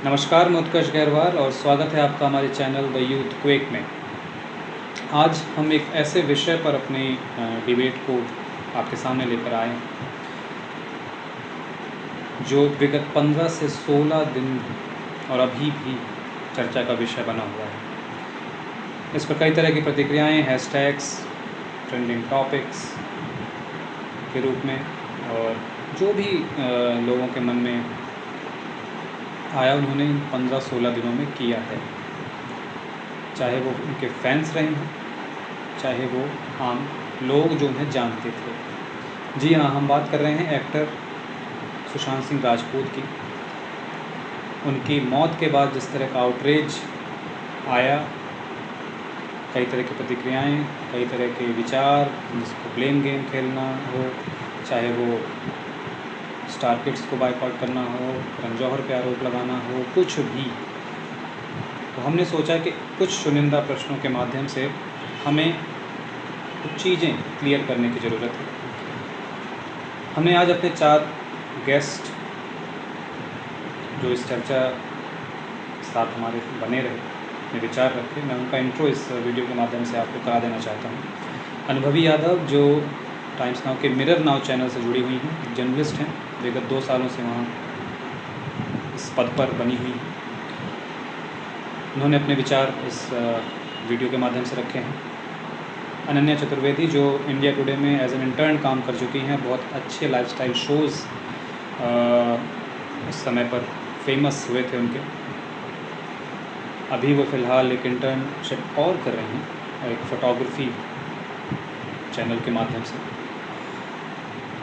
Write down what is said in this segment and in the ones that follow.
नमस्कार, मैं उत्कर्ष गहरवाल और स्वागत है आपका हमारे चैनल द यूथ क्वेक में। आज हम एक ऐसे विषय पर अपनी डिबेट को आपके सामने लेकर आए हैं जो विगत 15 से 16 दिन और अभी भी चर्चा का विषय बना हुआ है। इस पर कई तरह की प्रतिक्रियाएं, हैशटैग्स, ट्रेंडिंग टॉपिक्स के रूप में और जो भी लोगों के मन में आया उन्होंने इन 15-16 दिनों में किया है, चाहे वो उनके फैंस रहे हों, चाहे वो आम लोग जो उन्हें जानते थे। जी हाँ, हम बात कर रहे हैं एक्टर सुशांत सिंह राजपूत की। उनकी मौत के बाद जिस तरह का आउटरीच आया, कई तरह की प्रतिक्रियाएं, कई तरह के विचार, जिसको ब्लेम गेम खेलना हो, चाहे वो स्टार किड्स को बायकॉट करना हो, करण जौहर पे आरोप लगाना हो, कुछ भी, तो हमने सोचा कि कुछ चुनिंदा प्रश्नों के माध्यम से हमें कुछ चीज़ें क्लियर करने की ज़रूरत है। हमने आज अपने 4 गेस्ट जो इस चर्चा साथ हमारे बने रहे, अपने विचार रखे, मैं उनका इंट्रो इस वीडियो के माध्यम से आपको करा देना चाहता हूँ। अनुभवी यादव जो टाइम्स नाउ के मिरर नाउ चैनल से जुड़ी हुई हैं, जर्नलिस्ट हैं, विगत 2 सालों से वहाँ इस पद पर बनी हुई हैं। उन्होंने अपने विचार इस वीडियो के माध्यम से रखे हैं। अनन्या चतुर्वेदी जो इंडिया टुडे में एज एन इंटर्न काम कर चुकी हैं, बहुत अच्छे लाइफस्टाइल शोज़ उस समय पर फेमस हुए थे उनके। अभी वो फ़िलहाल एक इंटर्नशिप और कर रही हैं, एक फ़ोटोग्राफी चैनल के माध्यम से।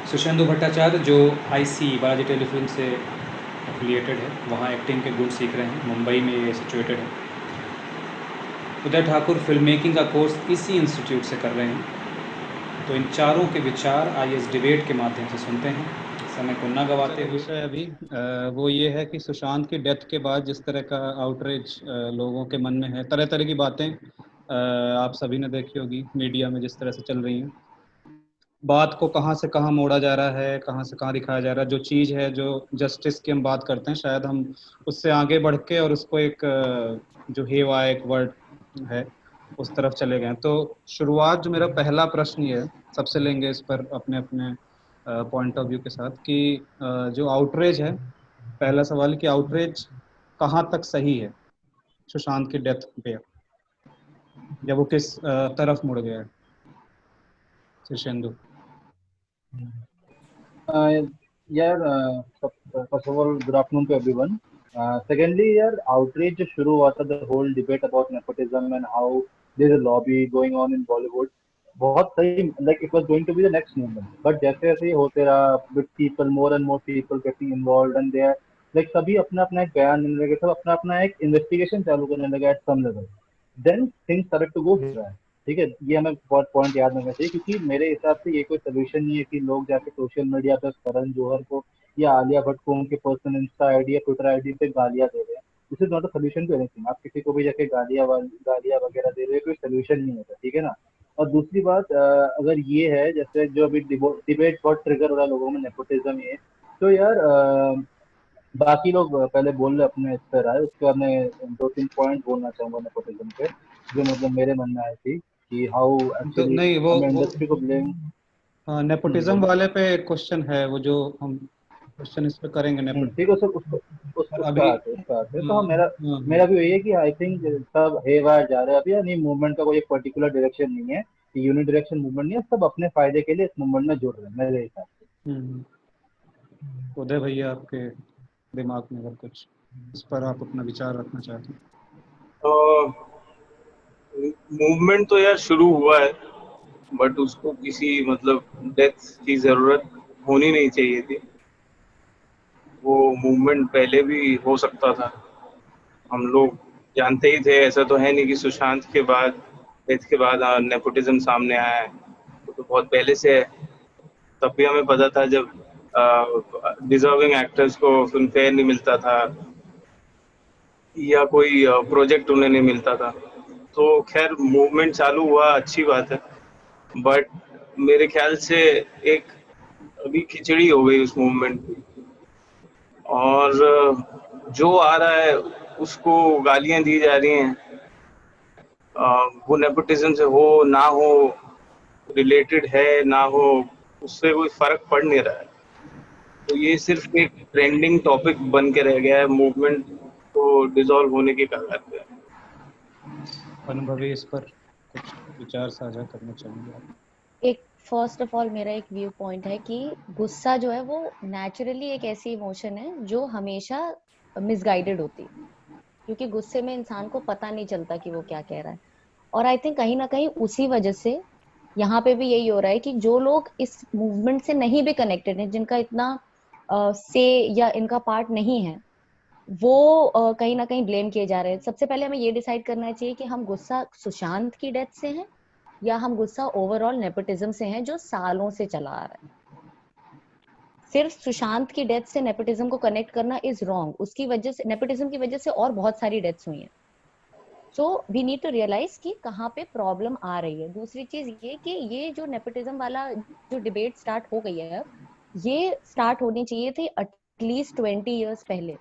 सुषेंदु भट्टाचार्य जो IC बालाजी टेलीफिल्म से एफिलिएटेड है, वहाँ एक्टिंग के गुण सीख रहे हैं, मुंबई में ये सिचुएटेड है। उदय ठाकुर फिल्म मेकिंग का कोर्स इसी इंस्टीट्यूट से कर रहे हैं। तो इन चारों के विचार आइए इस डिबेट के माध्यम से सुनते हैं, समय को न गवाते हुए। विषय अभी वो ये है कि सुशांत की डेथ के बाद जिस तरह का आउटरीच लोगों के मन में है, तरह तरह की बातें आप सभी ने देखी होगी मीडिया में जिस तरह से चल रही हैं। बात को कहाँ से कहाँ मोड़ा जा रहा है, कहाँ से कहाँ दिखाया जा रहा है। जो चीज़ है, जो जस्टिस की हम बात करते हैं, शायद हम उससे आगे बढ़ के और उसको एक जो हेवा एक वर्ड है उस तरफ चले गए। तो शुरुआत जो मेरा पहला प्रश्न ये है, सबसे लेंगे इस पर अपने अपने पॉइंट ऑफ व्यू के साथ कि जो आउटरीच है, पहला सवाल कि आउटरीच कहाँ तक सही है सुशांत की डेथ पे, या वो किस तरफ मुड़ गया है? सुशेंदु। यार, first of all good afternoon to everyone. Secondly यार, आउटरीच जो शुरू हुआ था, the whole debate about nepotism and how there is a lobby going on in Bollywood, बहुत सही, like it was going to be the next movement. But जैसे जैसे ये होते रहा, with people, more and more people getting involved and they are like सभी अपना अपना एक बयान देने लगे, सब अपना अपना एक इन्वेस्टिगेशन चालू करने लगे at some level, then things started to go here. ठीक है, ये हमें बहुत पॉइंट याद रखना चाहिए, क्योंकि मेरे हिसाब से ये कोई सोल्यूशन नहीं है कि लोग जाके सोशल मीडिया पर करण जौहर को या आलिया भट्ट को उनके पर्सनल इंस्टा आईडी या ट्विटर आईडी पे गालियां दे रहे हैं। This is not a solution to anything. आप किसी को भी जाके गालियां वगैरह दे रहे हैं, कोई सोल्यूशन नहीं होता। ठीक है ना। और दूसरी बात, अगर ये है जैसे जो अभी डिबेट बहुत ट्रिगर हो रहा है लोगों में, नेपोटिज्म, ये तो यार, बाकी लोग पहले बोल रहे अपने इस पर राय, उसके बाद मैं 2-3 पॉइंट बोलना चाहूंगा नेपोटिज्म पे, जो मतलब मेरे मन में आई थी कि हाउ तो एक्चुअली नहीं, हमें इंडस्ट्री को ब्लेम। हाँ, नेपोटिज्म बोलो। वाले पे क्वेश्चन है, वो जो हम क्वेश्चन इस पे करेंगे ठीक है, नेपोटिज्म। पर उसका अभी आते उसका आते तो हाँ, हाँ, मेरा हाँ, मेरा भी यही है कि आई थिंक सब हेवार जा रहे हैं अभी, यानी मूवमेंट का कोई एक पर्टिकुलर डायरेक्शन नहीं है, यूनिडायरेक्शन मूवमेंट नहीं है, सब अपने फायदे के लिए इस मूवमेंट में जुड़ रहे हैं मेरे हिसाब से। हम्म। उदय भैया, आपके दिमाग में अगर कुछ इस पर आप अपना विचार रखना चाहते हैं? मूवमेंट तो यार शुरू हुआ है, बट उसको किसी मतलब डेथ की जरूरत होनी नहीं चाहिए थी। वो मूवमेंट पहले भी हो सकता था, हम लोग जानते ही थे। ऐसा तो है नहीं कि सुशांत के बाद, डेथ के बाद नेपोटिज्म सामने आया है। वो तो बहुत पहले से है। तब भी हमें पता था जब डिजर्विंग एक्टर्स को फिल्म फेयर नहीं मिलता था या कोई प्रोजेक्ट उन्हें नहीं मिलता था। तो खैर मूवमेंट चालू हुआ, अच्छी बात है, बट मेरे ख्याल से एक अभी खिचड़ी हो गई उस मूवमेंट की। और जो आ रहा है उसको गालियां दी जा रही हैं, वो नेपोटिज्म से हो ना हो, रिलेटेड है ना हो, उससे कोई फर्क पड़ नहीं रहा है। तो ये सिर्फ एक ट्रेंडिंग टॉपिक बन के रह गया है, मूवमेंट को डिसॉल्व होने की कगार पे। अनुभवी इस पर कुछ विचार साझा करना चाहेंगे आप? एक फर्स्ट ऑफ ऑल मेरा एक व्यू पॉइंट है कि गुस्सा जो है वो नेचुरली एक ऐसी इमोशन है जो हमेशा मिसगाइडेड होती है, क्योंकि गुस्से में इंसान को पता नहीं चलता कि वो क्या कह रहा है। और आई थिंक कहीं ना कहीं उसी वजह से यहाँ पे भी यही हो रहा है कि जो लोग इस मूवमेंट से नहीं भी कनेक्टेड हैं, जिनका इतना से या इनका पार्ट नहीं है, वो कहीं ना कहीं ब्लेम किए जा रहे हैं। सबसे पहले हमें ये डिसाइड करना चाहिए कि हम गुस्सा सुशांत की डेथ से हैं या हम गुस्सा ओवरऑल नेपोटिज्म से हैं जो सालों से चला आ रहा है। सिर्फ सुशांत की डेथ से नेपोटिज्म को कनेक्ट करना इज रॉन्ग। उसकी वजह से, नेपोटिज्म की वजह से और बहुत सारी डेथ्स हुई हैं। So we need to realise कि कहाँ पे प्रॉब्लम आ रही है। दूसरी चीज ये कि ये जो नेपोटिज्म वाला जो डिबेट स्टार्ट हो गई है, ये स्टार्ट होनी चाहिए थी एटलीस्ट 20 ईयर्स पहले,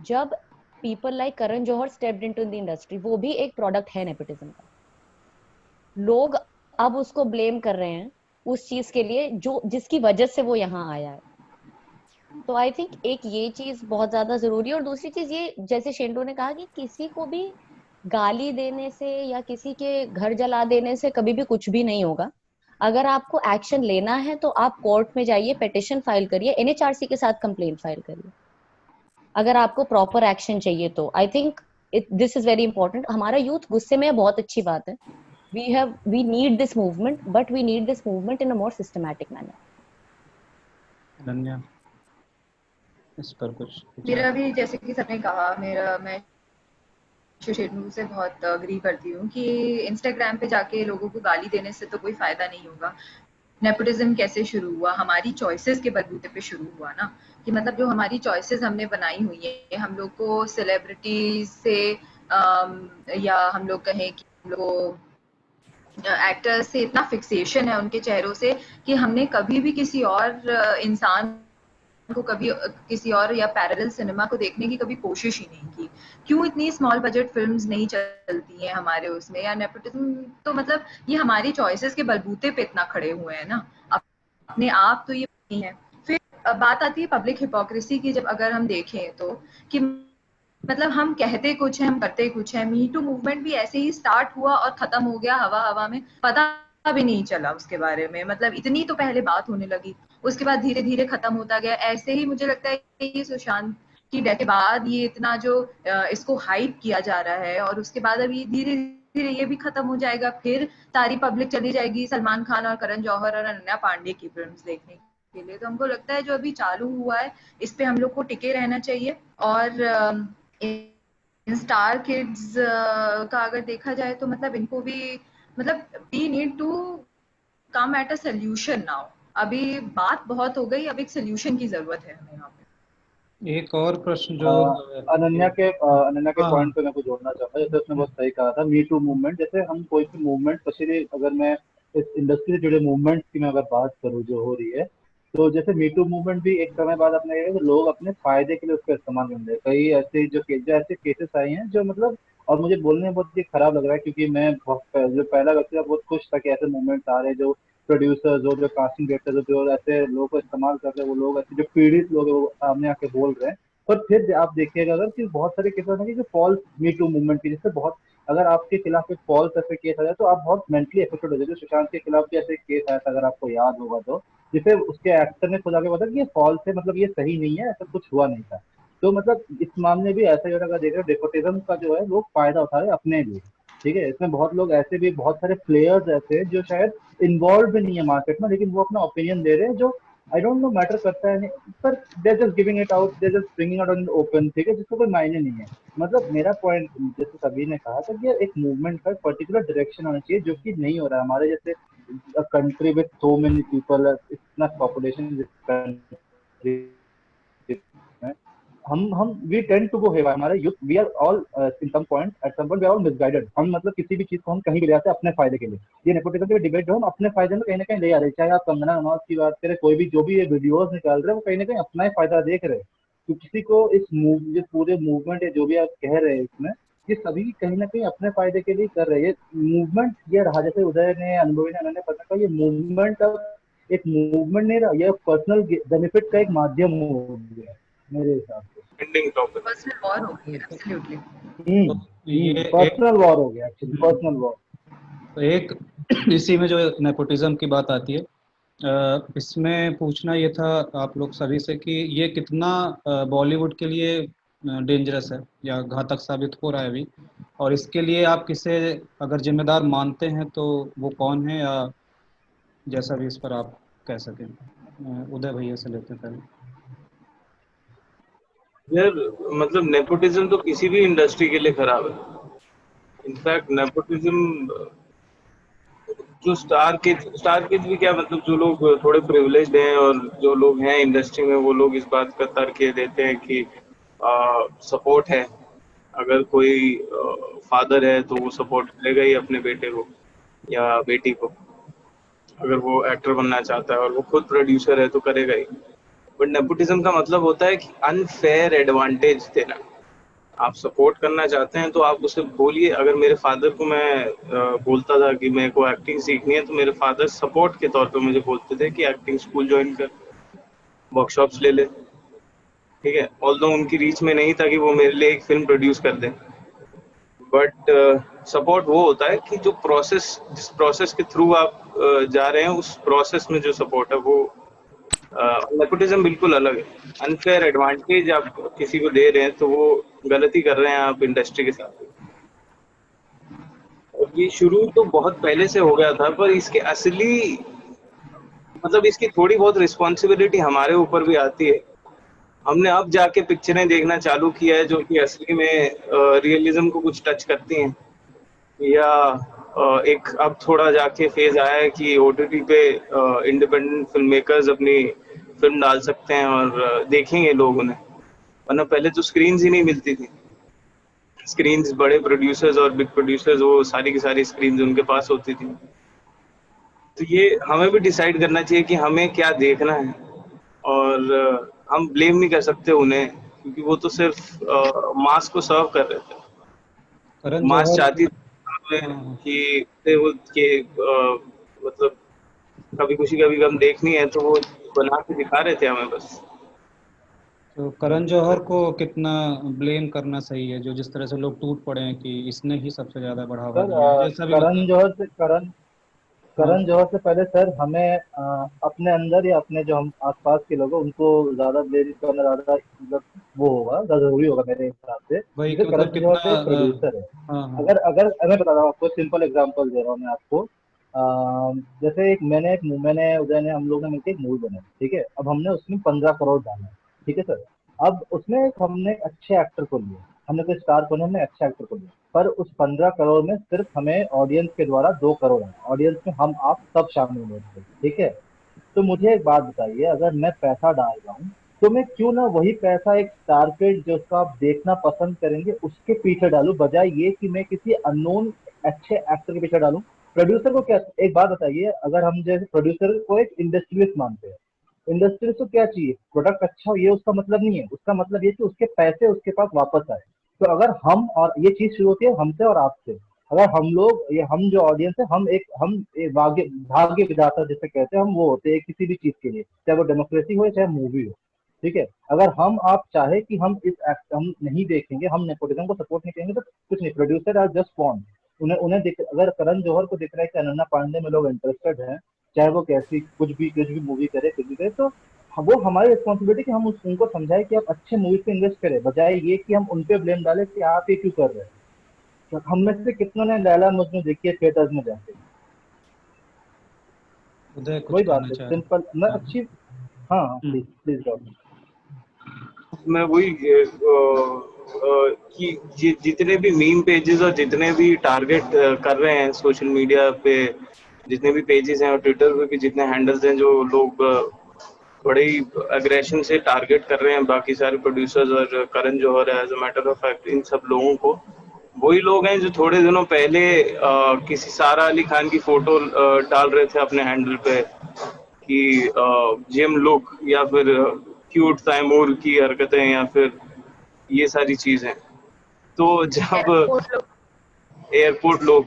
जब people like Karan Johar stepped into the industry. वो भी एक प्रोडक्ट है नेपोटिज्म का। लोग अब उसको ब्लेम कर रहे हैं उस चीज के लिए जो जिसकी वजह से वो यहाँ आया है। तो आई थिंक एक ये चीज बहुत ज्यादा जरूरी है। और दूसरी चीज ये, जैसे शेंडो ने कहा कि किसी को भी गाली देने से या किसी के घर जला देने से कभी भी कुछ भी नहीं होगा। अगर आपको एक्शन लेना है तो आप कोर्ट में जाइए, पिटिशन फाइल करिए, एनएचआरसी के साथ कंप्लेंट फाइल करिए, अगर आपको प्रॉपर एक्शन चाहिए तो। I think this is very important. हमारा यूथ गुस्से में बहुत अच्छी बात है। we need this movement, but we need this movement in a more systematic manner. Ananya, इस पर कुछ मेरा भी जैसे कि सबने कहा, मैं शेंडू से बहुत अग्री करती हूँ कि इंस्टाग्राम पे जाके लोगों को गाली देने से तो कोई फायदा नहीं होगा। नेपोटिज्म कैसे शुरू हुआ? हमारी चॉइसेस के बलबूते पे शुरू हुआ ना, कि मतलब जो हमारी चॉइसेस हमने बनाई हुई है, हम लोग को सेलिब्रिटीज से या हम लोग कहें कि हम लोग एक्टर्स से इतना फिक्सेशन है उनके चेहरों से कि हमने कभी भी किसी और इंसान को कभी किसी और या पैरेलल सिनेमा को देखने की कभी कोशिश ही नहीं की। क्यों इतनी स्मॉल बजट फिल्म्स नहीं चलती हैं हमारे उसमें? या नेपोटिज्म तो मतलब ये हमारी चॉइसेस के बलबूते पे इतना खड़े हुए हैं ना, अपने आप तो ये नहीं है। फिर बात आती है पब्लिक हिपोक्रेसी की। जब अगर हम देखें तो कि मतलब हम कहते कुछ है, हम करते कुछ है। मी टू मूवमेंट भी ऐसे ही स्टार्ट हुआ और खत्म हो गया हवा हवा में, पता भी नहीं चला उसके बारे में। मतलब इतनी तो पहले बात होने लगी, उसके बाद धीरे धीरे खत्म होता गया। ऐसे ही मुझे लगता है कि ये सुशांत की डेथ के बाद ये इतना जो इसको हाइप किया जा रहा है, और उसके बाद अभी धीरे धीरे ये भी खत्म हो जाएगा। फिर सारी पब्लिक चली जाएगी सलमान खान और करण जौहर और अनन्या पांडे की फिल्म्स देखने के लिए। तो हमको लगता है जो अभी चालू हुआ है इस पे हम लोग को टिके रहना चाहिए। और स्टार किड्स का अगर देखा जाए तो मतलब इनको भी मतलब we need to come at a solution now. अभी बात बहुत हो गई, अब एक सोल्यूशन की जरूरत है हमें यहाँ पे। एक और प्रश्न जो अनन्या के हाँ। पॉइंट पे मैं कुछ जोड़ना चाहता हूँ। जैसे उसने बहुत सही कहा था, मी टू मूवमेंट। जैसे हम कोई भी मूवमेंट, स्पेशली अगर मैं इस इंडस्ट्री से जुड़े मूवमेंट की मैं अगर बात करूँ जो हो रही है, तो जैसे मी टू मूवमेंट भी एक समय बाद अपने लोग अपने फायदे के लिए उसका इस्तेमाल कर रहे हैं। कई ऐसे केसेस आए हैं जो मतलब, और मुझे बोलने में बहुत ही खराब लग रहा है क्योंकि मैं जो पहला व्यक्ति था बहुत खुश था कि ऐसे मूवमेंट्स आ रहे हैं, जो प्रोड्यूसर्स हो, जो कास्टिंग डायरेक्टर्स हो, जो ऐसे लोगों को इस्तेमाल कर रहे हैं, वो लोग ऐसे जो पीड़ित लोग हैं वो सामने आके बोल रहे हैं। पर फिर आप देखिएगा अगर कि बहुत सारे केसेस हैं कि जो फॉल्स मी टू मूवमेंट की, जिससे बहुत, अगर आपके खिलाफ एक फॉल्स ऐसे केस आ जाए तो आप बहुत मेंटली अफेक्टेड हो जाते। सुशांत के खिलाफ भी ऐसे केस आया था, अगर आपको याद होगा तो, जिसे उसके एक्टर ने खुद आके बताया कि ये फॉल्स है, मतलब ये सही नहीं है, ऐसा कुछ हुआ नहीं था। तो मतलब इस मामले भी ऐसा ही हो रहा है। अगर देख रहे हो नेपोटिज्म का जो है लोग फायदा उठा रहे हैं अपने लिए, ठीक है। इसमें बहुत लोग ऐसे भी, बहुत सारे प्लेयर्स ऐसे हैं जो शायद इन्वॉल्व भी नहीं है मार्केट में, लेकिन वो अपना ओपिनियन दे रहे हैं जो आई डोंट नो मैटर करता है नहीं, पर they are just giving it out, they just bringing out in open, ठीक है, जिसको कोई मायने नहीं है। मतलब मेरा पॉइंट, जैसे सभी ने कहा था कि एक मूवमेंट का पर्टिकुलर डायरेक्शन होना चाहिए, जो कि नहीं हो रहा है हमारे जैसे country with so many people, इतना पॉपुलेशन हम we tend to go haywire. हमारे youth, we are all in some point, at some point we are all misguided. हम मतलब किसी भी चीज को हम कहीं भी ले जाते हैं अपने फायदे के लिए। ये नेपोटिज्म की डिबेट जो हम अपने फायदे में कहीं ना कहीं ले आ रहे हैं, चाहे आप कंगना रनौत की बात करें, कोई भी जो भी ये वीडियोस निकाल रहे हैं वो कहीं ना कहीं अपना ही फायदा देख रहे हैं। कि किसी को इस जो पूरे मूवमेंट है जो भी आप कह रहे हैं इसमें, ये सभी कहीं ना कहीं अपने फायदे के लिए कर रहे हैं। ये मूवमेंट ये रहा, जैसे उदय ने, अनुभवी ने, उन्होंने पता कहा, ये मूवमेंट अब एक मूवमेंट नहीं रहा, ये पर्सनल बेनिफिट का एक माध्यम हो गया मेरे हिसाब से। Ending topic. पर्सनल वॉर हो गई, एब्सोल्युटली। तो ये पर्सनल वॉर हो गया एक्चुअली, पर्सनल वॉर। तो एक इसी में जो नेपोटिज्म की बात आती है, इसमें पूछना ये था आप लोग सभी से कि ये कितना बॉलीवुड के लिए डेंजरस है या घातक साबित हो रहा है अभी, और इसके लिए आप किसे अगर जिम्मेदार मानते हैं तो वो कौन है, या जैसा भी इस पर आप कह सकें। उदय भैया से लेते हैं पहले। यार मतलब नेपोटिज्म तो किसी भी इंडस्ट्री के लिए खराब है। इनफैक्ट नेपोटिज्म जो स्टार किड्स भी क्या, मतलब जो लोग थोड़े प्रिविलेज्ड हैं और जो लोग हैं इंडस्ट्री में, वो लोग इस बात का तर्क ये देते हैं कि सपोर्ट है। अगर कोई फादर है तो वो सपोर्ट करेगा ही अपने बेटे को या बेटी को। अगर वो एक्टर बनना चाहता है और वो खुद प्रोड्यूसर है तो करेगा ही। बट नेपोटिज्म का मतलब होता है कि अनफेयर एडवांटेज देना। आप सपोर्ट करना चाहते हैं तो आप उसे बोलिए। अगर मेरे फादर को मैं बोलता था कि मेरे को एक्टिंग सीखनी है, तो मेरे फादर सपोर्ट के तौर पे मुझे बोलते थे कि एक्टिंग स्कूल ज्वाइन कर, वर्कशॉप्स ले ले, ठीक है। ऑल्दो उनकी रीच में नहीं था कि वो मेरे लिए एक फिल्म प्रोड्यूस कर दें, बट सपोर्ट वो होता है कि जो जिस प्रोसेस के थ्रू आप जा रहे हैं, उस प्रोसेस में जो सपोर्ट है वो। नेपोटिज्म बिल्कुल अलग है। अनफेयर एडवांटेज आप किसी को दे रहे हैं तो वो गलती कर रहे हैं आप इंडस्ट्री के साथ। और ये शुरू तो बहुत पहले से हो गया था, पर इसके असली मतलब इसकी थोड़ी बहुत रिस्पॉन्सिबिलिटी हमारे ऊपर भी आती है। हमने अब जाके पिक्चरें देखना चालू किया है जो कि असली में रियलिज्म को कुछ टच करती हैं, या एक अब थोड़ा जाके फेज आया है कि ओटीटी पे इंडिपेंडेंट फिल्म मेकर्स अपनी फिल्म डाल सकते हैं और देखेंगे लोग उन्हें। वरना पहले तो स्क्रीन्स ही नहीं मिलती थी। स्क्रीन्स बड़े प्रोड्यूसर्स और बिग प्रोड्यूसर्स, वो सारी की सारी स्क्रीन्स उनके पास होती थी। तो ये हमें भी डिसाइड करना चाहिए कि हमें क्या देखना है, और हम ब्लेम नहीं कर सकते उन्हें, क्योंकि वो तो सिर्फ मास को सर्व कर रहे थे। करण मास जौहर। चाहती हाँ, कि वो के मतलब कभी खुशी कभी गम देखनी है, तो वो बना के दिखा रहे थे हमें बस। तो करण जौहर को कितना ब्लेम करना सही है, जो जिस तरह से लोग टूट पड़े हैं कि इसने ही सबसे ज्यादा बढ़ावा सर दिया है, जैसा भी करण मतलब। जौहर से हाँ, करण जौहर से पहले सर हमें अपने अंदर या अपने जो हम आसपास के लोग हैं उनको ज्यादा ब्लेम करना ज्यादा मतलब वो होगा, ज्यादा जरूरी होगा मेरे हिसाब से। वही जैसे कि मतलब करण जौहर कितना तो एक प्रोड्यूसर है। हाँ हाँ। अगर अगर मैं बता रहा हूँ आपको, सिंपल एग्जांपल दे रहा हूँ मैं आपको। जैसे मैंने उदय ने, हम लोग ने मिलकर एक मूवी बनाई, ठीक है। अब हमने उसमें 15 करोड़ डाला, ठीक है सर। अब उसमें हमने एक अच्छे एक्टर को लिया, हमने कोई स्टार को नहीं, हमने अच्छे एक्टर को लिया। पर उस 15 करोड़ में सिर्फ हमें ऑडियंस के द्वारा 2 करोड़ आए। ऑडियंस में हम आप सब शामिल हुए थे, ठीक है। तो मुझे एक बात बताइए, अगर मैं पैसा डाल रहा हूँ तो मैं क्यों ना वही पैसा एक स्टार पे जो उसका आप देखना पसंद करेंगे उसके पीछे डालूं, बजाय ये कि मैं किसी अननोन अच्छे एक्टर के पीछे डालूं। प्रोड्यूसर को क्या, एक बात बताइए, अगर हम जैसे प्रोड्यूसर को एक इंडस्ट्रियलिस्ट मानते हैं, इंडस्ट्रियलिस्ट को क्या चाहिए, प्रोडक्ट अच्छा हो, ये उसका मतलब नहीं है। उसका मतलब ये कि उसके पैसे उसके पास वापस आए। तो अगर हम, और ये चीज शुरू होती है हमसे और आपसे, अगर हम लोग, ये हम जो ऑडियंस है, हम एक भाग्य विधाता जिसे कहते हैं, हम वो होते हैं किसी भी चीज के लिए, चाहे वो डेमोक्रेसी हो चाहे मूवी हो, ठीक है। अगर हम आप चाहे कि हम नहीं देखेंगे, हम नेपोटिज्म को सपोर्ट नहीं करेंगे, तो कुछ नहीं, प्रोड्यूसर आर जस्ट फॉर्म। उन्हें उन्हें अगर करण जौहर को दिख रहा है कि अनन्या पांडे में लोग इंटरेस्टेड हैं, चाहे वो कैसी कुछ भी मूवी करे, कुछ भी करे, तो वो हमारी रिस्पॉन्सिबिलिटी कि हम उनको समझाएं कि आप अच्छे मूवी पे इन्वेस्ट करें, बजाय ये कि हम उन पे ब्लेम डालें कि आप ये क्यों कर रहे हैं। तो हम में से कितनों ने लैला मजनू देखी है थिएटर्स में जाके। उदय कुछ वही बात कहना है, चाह रहे सिंपल मैं हैं। अच्छी। हाँ हम्म। Please please doctor. मैं वही कि जितने भी मीम पेजेस और जितने भी टारगेट कर रहे हैं सोशल मीडिया पे, जितने भी पेजेस हैं और ट्विटर पे भी जितने हैंडल्स हैं, जो लोग बड़े ही अग्रेशन से टारगेट कर रहे हैं बाकी सारे प्रोड्यूसर्स और Karan Johar as a matter of fact, इन सब लोगों को, वही लोग हैं जो थोड़े दिनों पहले किसी सारा अली खान की फोटो डाल रहे थे अपने हैंडल पे कि जिम लुक, या फिर क्यूट तैमूर की हरकतें या फिर ये सारी चीजें। तो जब एयरपोर्ट लोग,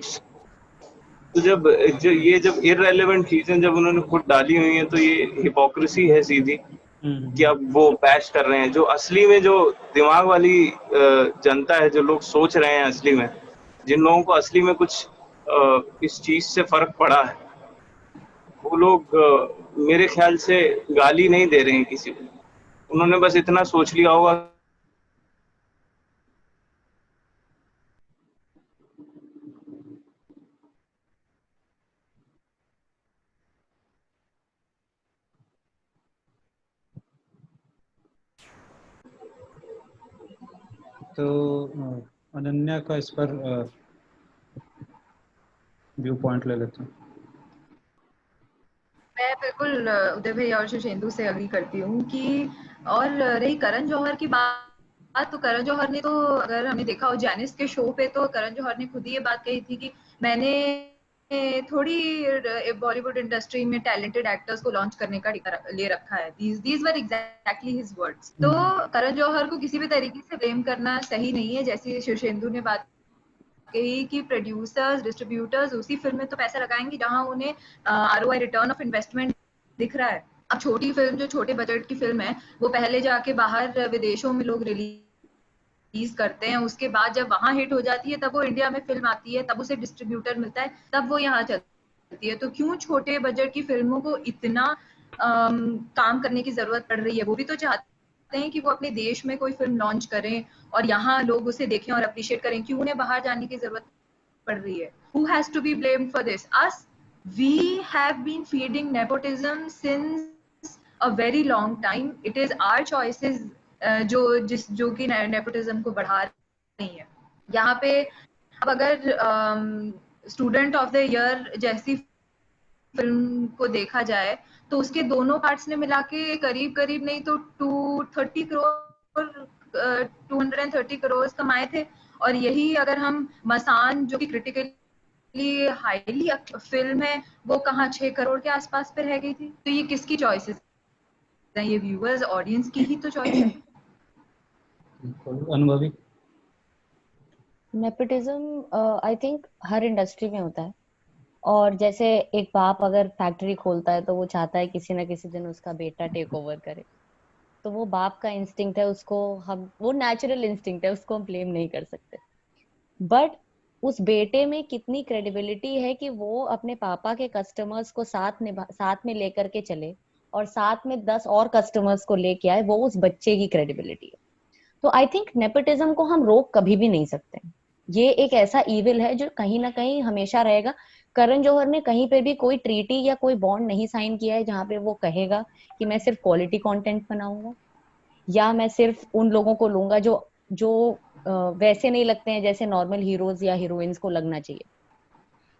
तो जब इररेलेवेंट चीजें जब उन्होंने खुद डाली हुई हैं तो ये हिपोक्रेसी है सीधी कि अब वो बैश कर रहे हैं। जो असली में जो दिमाग वाली जनता है, जो लोग सोच रहे हैं असली में, जिन लोगों को असली में कुछ इस चीज से फर्क पड़ा है, वो लोग मेरे ख्याल से गाली नहीं दे रहे हैं किसी को। उन्होंने बस इतना सोच लिया होगा तो अनन्या का इस पर व्यू पॉइंट ले लेते हैं। मैं बिल्कुल उदय भैया और सुशेंदु से अग्री करती हूँ कि, और रही करण जौहर की बात, तो करण जौहर ने तो, अगर हमने देखा हो जैनिस के शो पे, तो करण जौहर ने खुद ही ये बात कही थी कि मैंने थोड़ी बॉलीवुड इंडस्ट्री में टैलेंटेड एक्टर्स को लॉन्च करने का ले रखा है। These were exactly his words. तो करण जौहर को किसी भी तरीके से ब्लेम करना सही नहीं है। जैसे सुशेंदु ने बात कही कि प्रोड्यूसर्स, डिस्ट्रीब्यूटर्स उसी फिल्म में तो पैसा लगाएंगे जहां उन्हें ROI, रिटर्न ऑफ इन्वेस्टमेंट दिख रहा है। अब छोटी फिल्म, जो छोटे बजट की फिल्म है, वो पहले जाके बाहर विदेशों में लोग रिलीज करते हैं, उसके बाद जब वहां हिट हो जाती है तब वो इंडिया में फिल्म आती है, तब उसे डिस्ट्रीब्यूटर मिलता है, तब वो यहाँ चलती है। तो क्यों छोटे बजट की फिल्मों को इतना काम करने की जरूरत पड़ रही है? वो भी तो चाहते हैं कि वो अपने देश में कोई फिल्म लॉन्च करें और यहाँ लोग उसे देखें और अप्रिशिएट करें। क्यों उन्हें बाहर जाने की जरूरत पड़ रही है? Who has to be blamed for this? Us. We have been feeding nepotism since a very long time. It is our choices जो कि nepotism को बढ़ा रही है। यहाँ पे अब अगर स्टूडेंट ऑफ द ईयर जैसी फिल्म को देखा जाए तो उसके दोनों पार्ट्स ने मिला के करीब करीब नहीं तो 230 करोड़ कमाए थे। और यही अगर हम मसान, जो कि क्रिटिकली हाईली फिल्म है, वो कहाँ 6 करोड़ के आसपास पे रह गई थी। तो ये किसकी चॉइसेस है? ये व्यूअर्स, ऑडियंस की ही तो चॉइस है। अनुभवी। Nepotism I think her industry में होता है। और जैसे एक बाप अगर फैक्ट्री खोलता है तो वो चाहता है किसी ना किसी दिन उसका बेटा टेक ओवर करे। तो वो बाप का इंस्टिंक्ट है, उसको हम, वो नेचुरल इंस्टिंक्ट है, उसको हम ब्लेम नहीं कर सकते। बट उस बेटे में कितनी क्रेडिबिलिटी है कि वो अपने पापा के कस्टमर्स को साथ में लेकर के चले और साथ में 10 और कस्टमर्स को लेके आए, वो उस बच्चे की क्रेडिबिलिटी है। तो आई थिंक नेपोटिज्म को हम रोक कभी भी नहीं सकते। ये एक ऐसा इविल है जो कहीं ना कहीं हमेशा रहेगा। करण जौहर ने कहीं पे भी कोई ट्रीटी या कोई बॉन्ड नहीं साइन किया है जहां पे वो कहेगा कि मैं सिर्फ क्वालिटी कंटेंट बनाऊंगा या मैं सिर्फ उन लोगों को लूंगा जो वैसे नहीं लगते हैं जैसे नॉर्मल हीरोज या हीरोइंस को लगना चाहिए,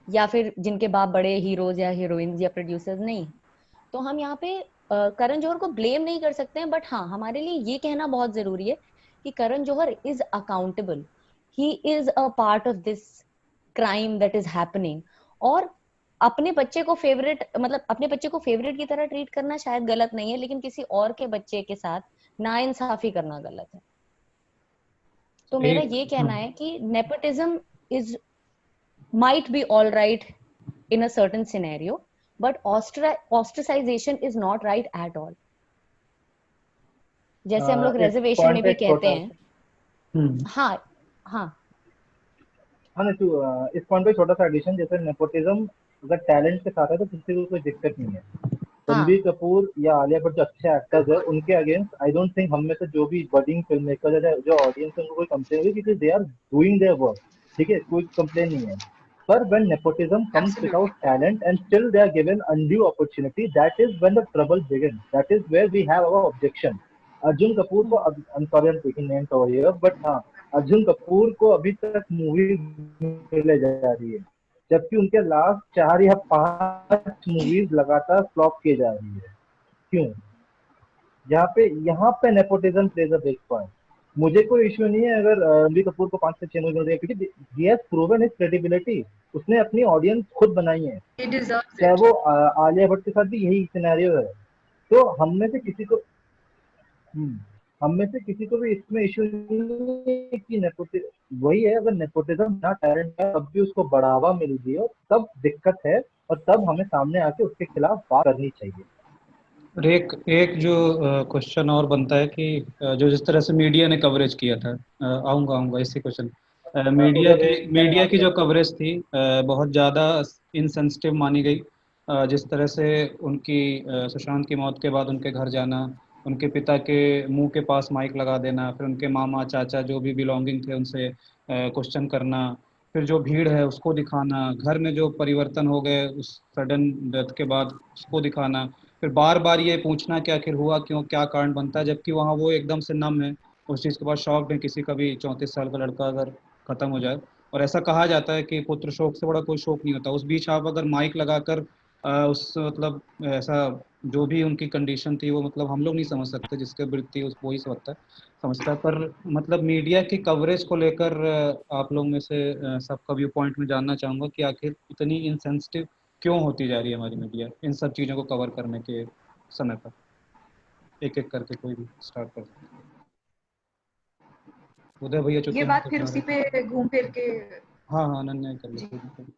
या फिर जिनके बाप बड़े हीरोज या हीरोइंस या प्रोड्यूसर्स नहीं। तो हम यहाँ पे करण जौहर को ब्लेम नहीं कर सकते हैं। बट हाँ, हमारे लिए ये कहना बहुत जरूरी है कि Karan Johar is accountable, he is a part of this crime that is happening. और अपने बच्चे को फेवरेट, मतलब अपने बच्चे को फेवरेट की तरह ट्रीट करना शायद गलत नहीं है, लेकिन किसी और के बच्चे के साथ नाइंसाफी करना गलत है। तो मेरा ये कहना है कि nepotism is might be all right in a certain scenario, but ostracization is not right at all. जैसे हम लोग रिजर्वेशन में भी कहते हैं। हाँ हाँ हाँ ना, तो इस पॉइंट पे छोटा सा एडिशन, जैसे नेपोटिज्म अगर टैलेंट के साथ है तो किसी को कोई दिक्कत नहीं है। रणबीर कपूर या आलिया भट्ट जो अच्छे एक्टर्स है, उनके अगेंस्ट आई डोंट थिंक हम में से जो भी बडिंग फिल्म मेकर है, जो ऑडियंस है, उनको कोई कंप्लेन होगी, क्योंकि they are doing their work. ठीक है, कोई कंप्लेन नहीं है। पर when nepotism comes without talent and still they are given undue opportunity, that is when the trouble begins. That is where we have our objection. Arjun Kapoor को, I'm sorry I'm taking names over here, but हाँ, अर्जुन कपूर को अभी तक movie मिले जा रही है, जबकि उनके लास्ट 4 या 5 मूवीज लगातार फ्लॉप किए जा रही है। क्यों? यहाँ पे nepotism plays a big point. मुझे कोई इश्यू नहीं है अगर रणबीर कपूर को 5 से 6 मूवी मिल रही है, क्योंकि he has proven his credibility. उसने अपनी ऑडियंस खुद बनाई है। चाहे वो आलिया भट्ट के साथ भी यही सिनेरियो है। तो हम में से किसी को हम में से किसी को भी इसमें इश्यू नहीं है कि नेपोटिज्म, वही है, अगर नेपोटिज्म ना टैलेंट है तब भी उसको बढ़ावा मिल रही हो तब दिक्कत है, और तब हमें सामने आके उसके खिलाफ बात करनी चाहिए। और एक एक जो क्वेश्चन और बनता है कि जो जिस तरह से मीडिया ने कवरेज किया था, आऊँगा आऊँगा इसी क्वेश्चन, मीडिया उधर की एक मैं मीडिया यहाँ की पे जो कवरेज थी बहुत ज़्यादा इनसेंसिटिव मानी गई। जिस तरह से उनकी सुशांत की मौत के बाद उनके घर जाना, उनके पिता के मुंह के पास माइक लगा देना, फिर उनके मामा चाचा जो भी बिलोंगिंग थे उनसे क्वेश्चन करना, फिर जो भीड़ है उसको दिखाना, घर में जो परिवर्तन हो गए उस सडन डेथ के बाद उसको दिखाना, फिर बार बार ये पूछना कि आखिर हुआ क्यों, क्या कारण बनता है, जबकि वहाँ वो एकदम से नम है उस चीज़ के बाद, शॉक्ड है। किसी का भी 34 साल का लड़का अगर खत्म हो जाए, और ऐसा कहा जाता है कि पुत्र शोक से बड़ा कोई शोक नहीं होता, उस बीच आप अगर माइक लगाकर उस मतलब ऐसा जो भी उनकी कंडीशन थी वो मतलब हम लोग नहीं समझ सकते, जिसके वृत्ति उस वो ही समझता है। पर मतलब मीडिया की कवरेज को लेकर आप लोग में से सबका व्यू पॉइंट में जानना चाहूँगा कि आखिर इतनी इनसेंसिटिव क्यों होती जा रही है हमारी मीडिया इन सब चीज़ों को कवर करने के समय पर। एक एक करके कोई भी स्टार्ट कर सकते हैं। उदय भैया ये चूंकि बात हमसे फिर बता उसी रहे थे। पे घूम फिर के हाँ हाँ, अनन्या ही कर जी, लेते हैं।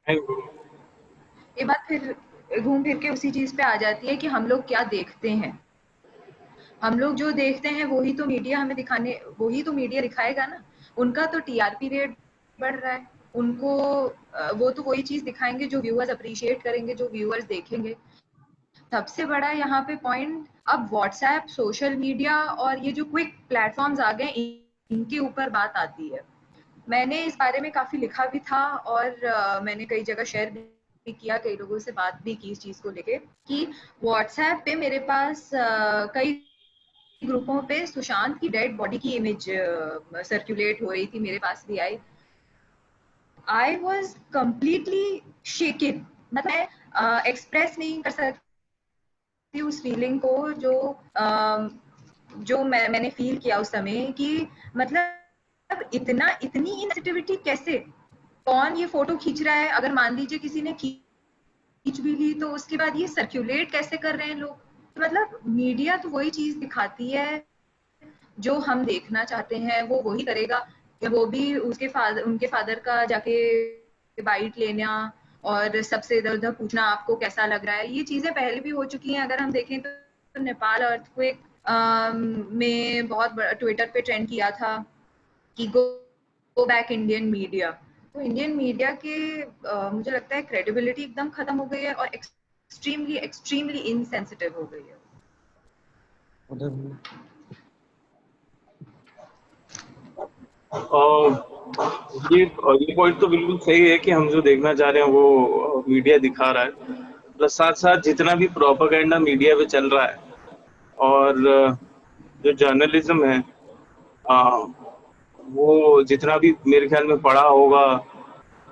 Thank you. ये बात फिर घूम फिर के उसी चीज पे आ जाती है कि हम लोग क्या देखते हैं। हम लोग जो देखते हैं वही तो मीडिया हमें दिखाने, वही तो मीडिया दिखाएगा ना। उनका तो टीआरपी रेट बढ़ रहा है, उनको वो तो वही चीज दिखाएंगे जो व्यूअर्स अप्रिशिएट करेंगे, जो व्यूअर्स देखेंगे। सबसे बड़ा यहाँ पे पॉइंट, अब व्हाट्सएप, सोशल मीडिया और ये जो क्विक प्लेटफॉर्म्स आ गए, इनके ऊपर बात आती है। मैंने इस बारे में काफी लिखा भी था और मैंने कई जगह शेयर भी किया, कई लोगों से बात भी की इस चीज को लेके कि व्हाट्सएप पे मेरे पास कई ग्रुपों पे सुशांत की डेड बॉडी की इमेज सर्कुलेट हो रही थी, मेरे पास भी आई। आई वॉज कम्प्लीटली शेकिन, मतलब मैं एक्सप्रेस नहीं कर सकती उस फीलिंग को जो मैंने फील किया उस समय कि मतलब इतनी इनसेंसिटिविटी कैसे, कौन ये फोटो खींच रहा है, अगर मान लीजिए किसी ने खींच भी ली तो उसके बाद ये सर्कुलेट कैसे कर रहे हैं लोग। मतलब मीडिया तो वही चीज दिखाती है जो हम देखना चाहते हैं, वो वही करेगा। वो भी उनके फादर का जाके बाइट लेना और सबसे इधर उधर पूछना आपको कैसा लग रहा है, ये चीजें पहले भी हो चुकी हैं। अगर हम देखें तो नेपाल अर्थक्वेक में बहुत ट्विटर पे ट्रेंड किया था कि गो बैक इंडियन मीडिया। तो इंडियन मीडिया के मुझे लगता है क्रेडिबिलिटी एकदम खत्म हो गई है और एक्सट्रीमली एक्सट्रीमली इनसेंसिटिव हो गई है। उदय भैया। ये पॉइंट तो बिल्कुल सही है कि हम जो देखना चाह रहे हैं वो मीडिया दिखा रहा है। प्लस साथ साथ जितना भी प्रोपेगेंडा मीडिया पे चल रहा है और जो जर्नलिज्म है, वो जितना भी मेरे ख्याल में पढ़ा होगा